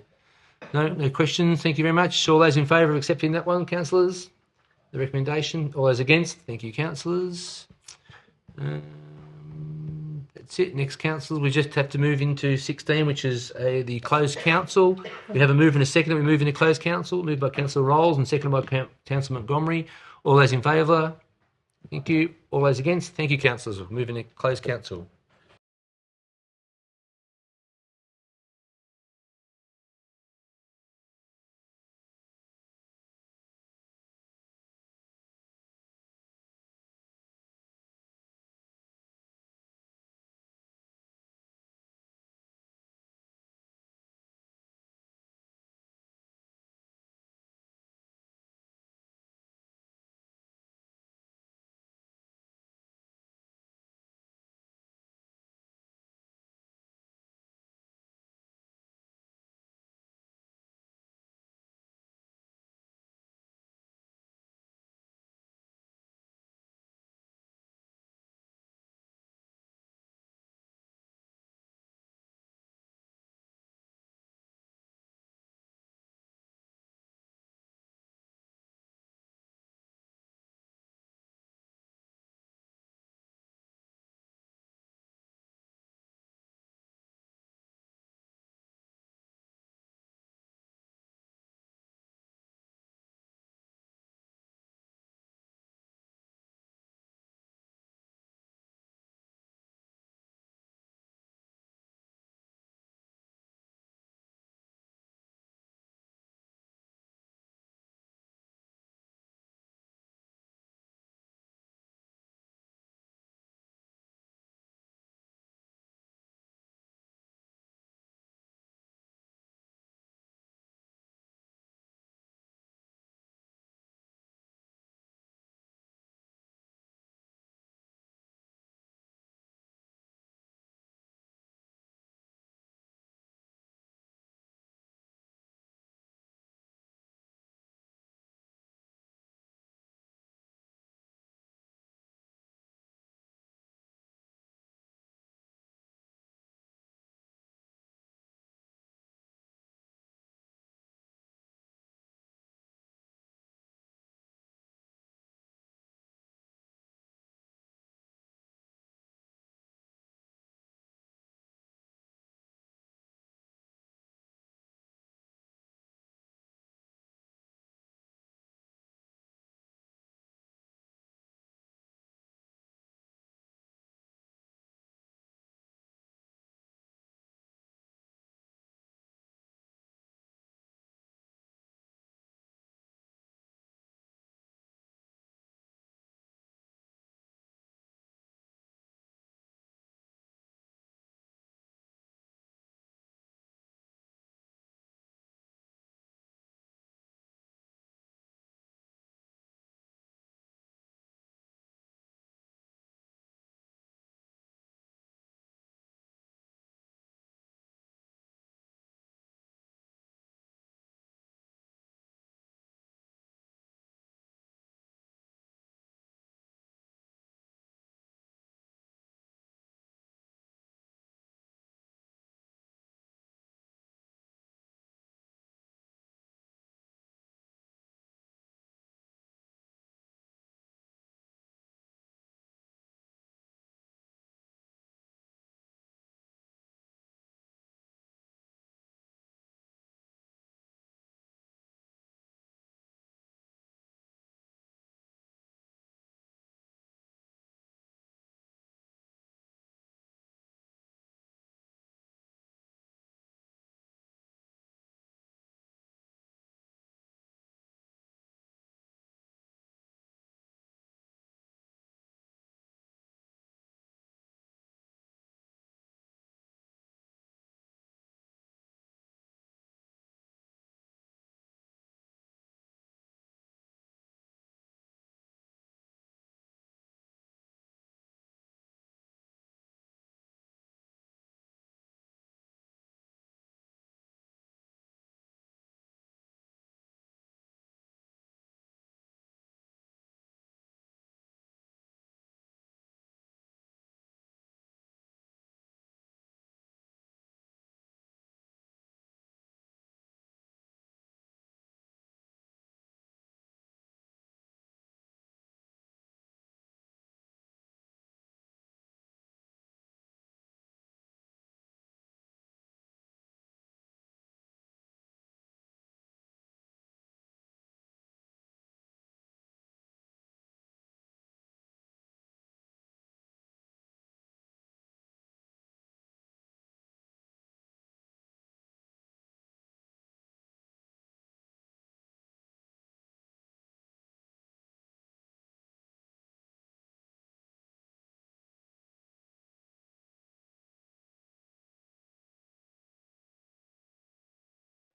no questions. Thank you very much. All those in favour of accepting that one, councillors? The recommendation. All those against? Thank you, councillors. That's it. Next, councillors, we just have to move into 16, which is the closed council. We have a move and a second. We move into closed council. Moved by Councillor Rolls and seconded by Councillor Montgomery. All those in favour? Thank you. All those against? Thank you, councillors. We'll move into closed council.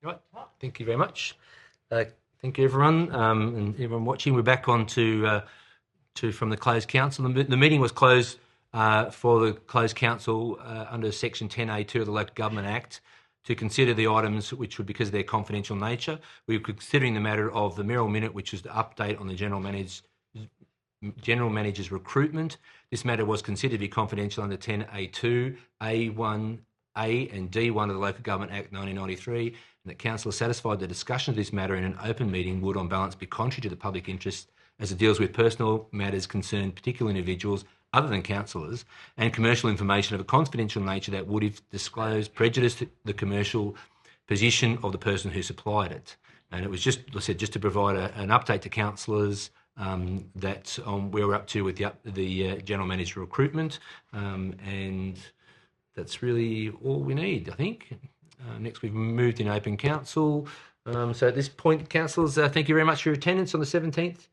Right. Thank you very much. Thank you, everyone, and everyone watching. We're back on to from the closed council. The meeting was closed for the closed council under Section 10A2 of the Local Government Act to consider the items which would, because of their confidential nature, we were considering the matter of the mayoral minute, which was the update on the general manager's recruitment. This matter was considered to be confidential under 10A2, A1, A and D1 of the Local Government Act 1993, and that council is satisfied the discussion of this matter in an open meeting would, on balance, be contrary to the public interest as it deals with personal matters concern particular individuals other than councillors, and commercial information of a confidential nature that would, if disclosed, prejudice the commercial position of the person who supplied it. And it was just, I said, just to provide an update to councillors that where we're up to with the general manager recruitment, and that's really all we need, I think. Next, we've moved in open council. So at this point, councillors, thank you very much for your attendance on the 17th.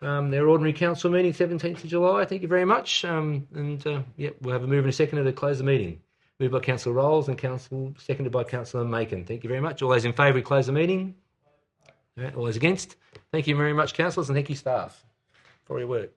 Their ordinary council meeting, 17th of July. Thank you very much. We'll have a move in a second to close the meeting. Moved by Councillor Rolls and seconded by Councillor Macon. Thank you very much. All those in favour, we close the meeting. All those against? Thank you very much, councillors, and thank you, staff, for your work.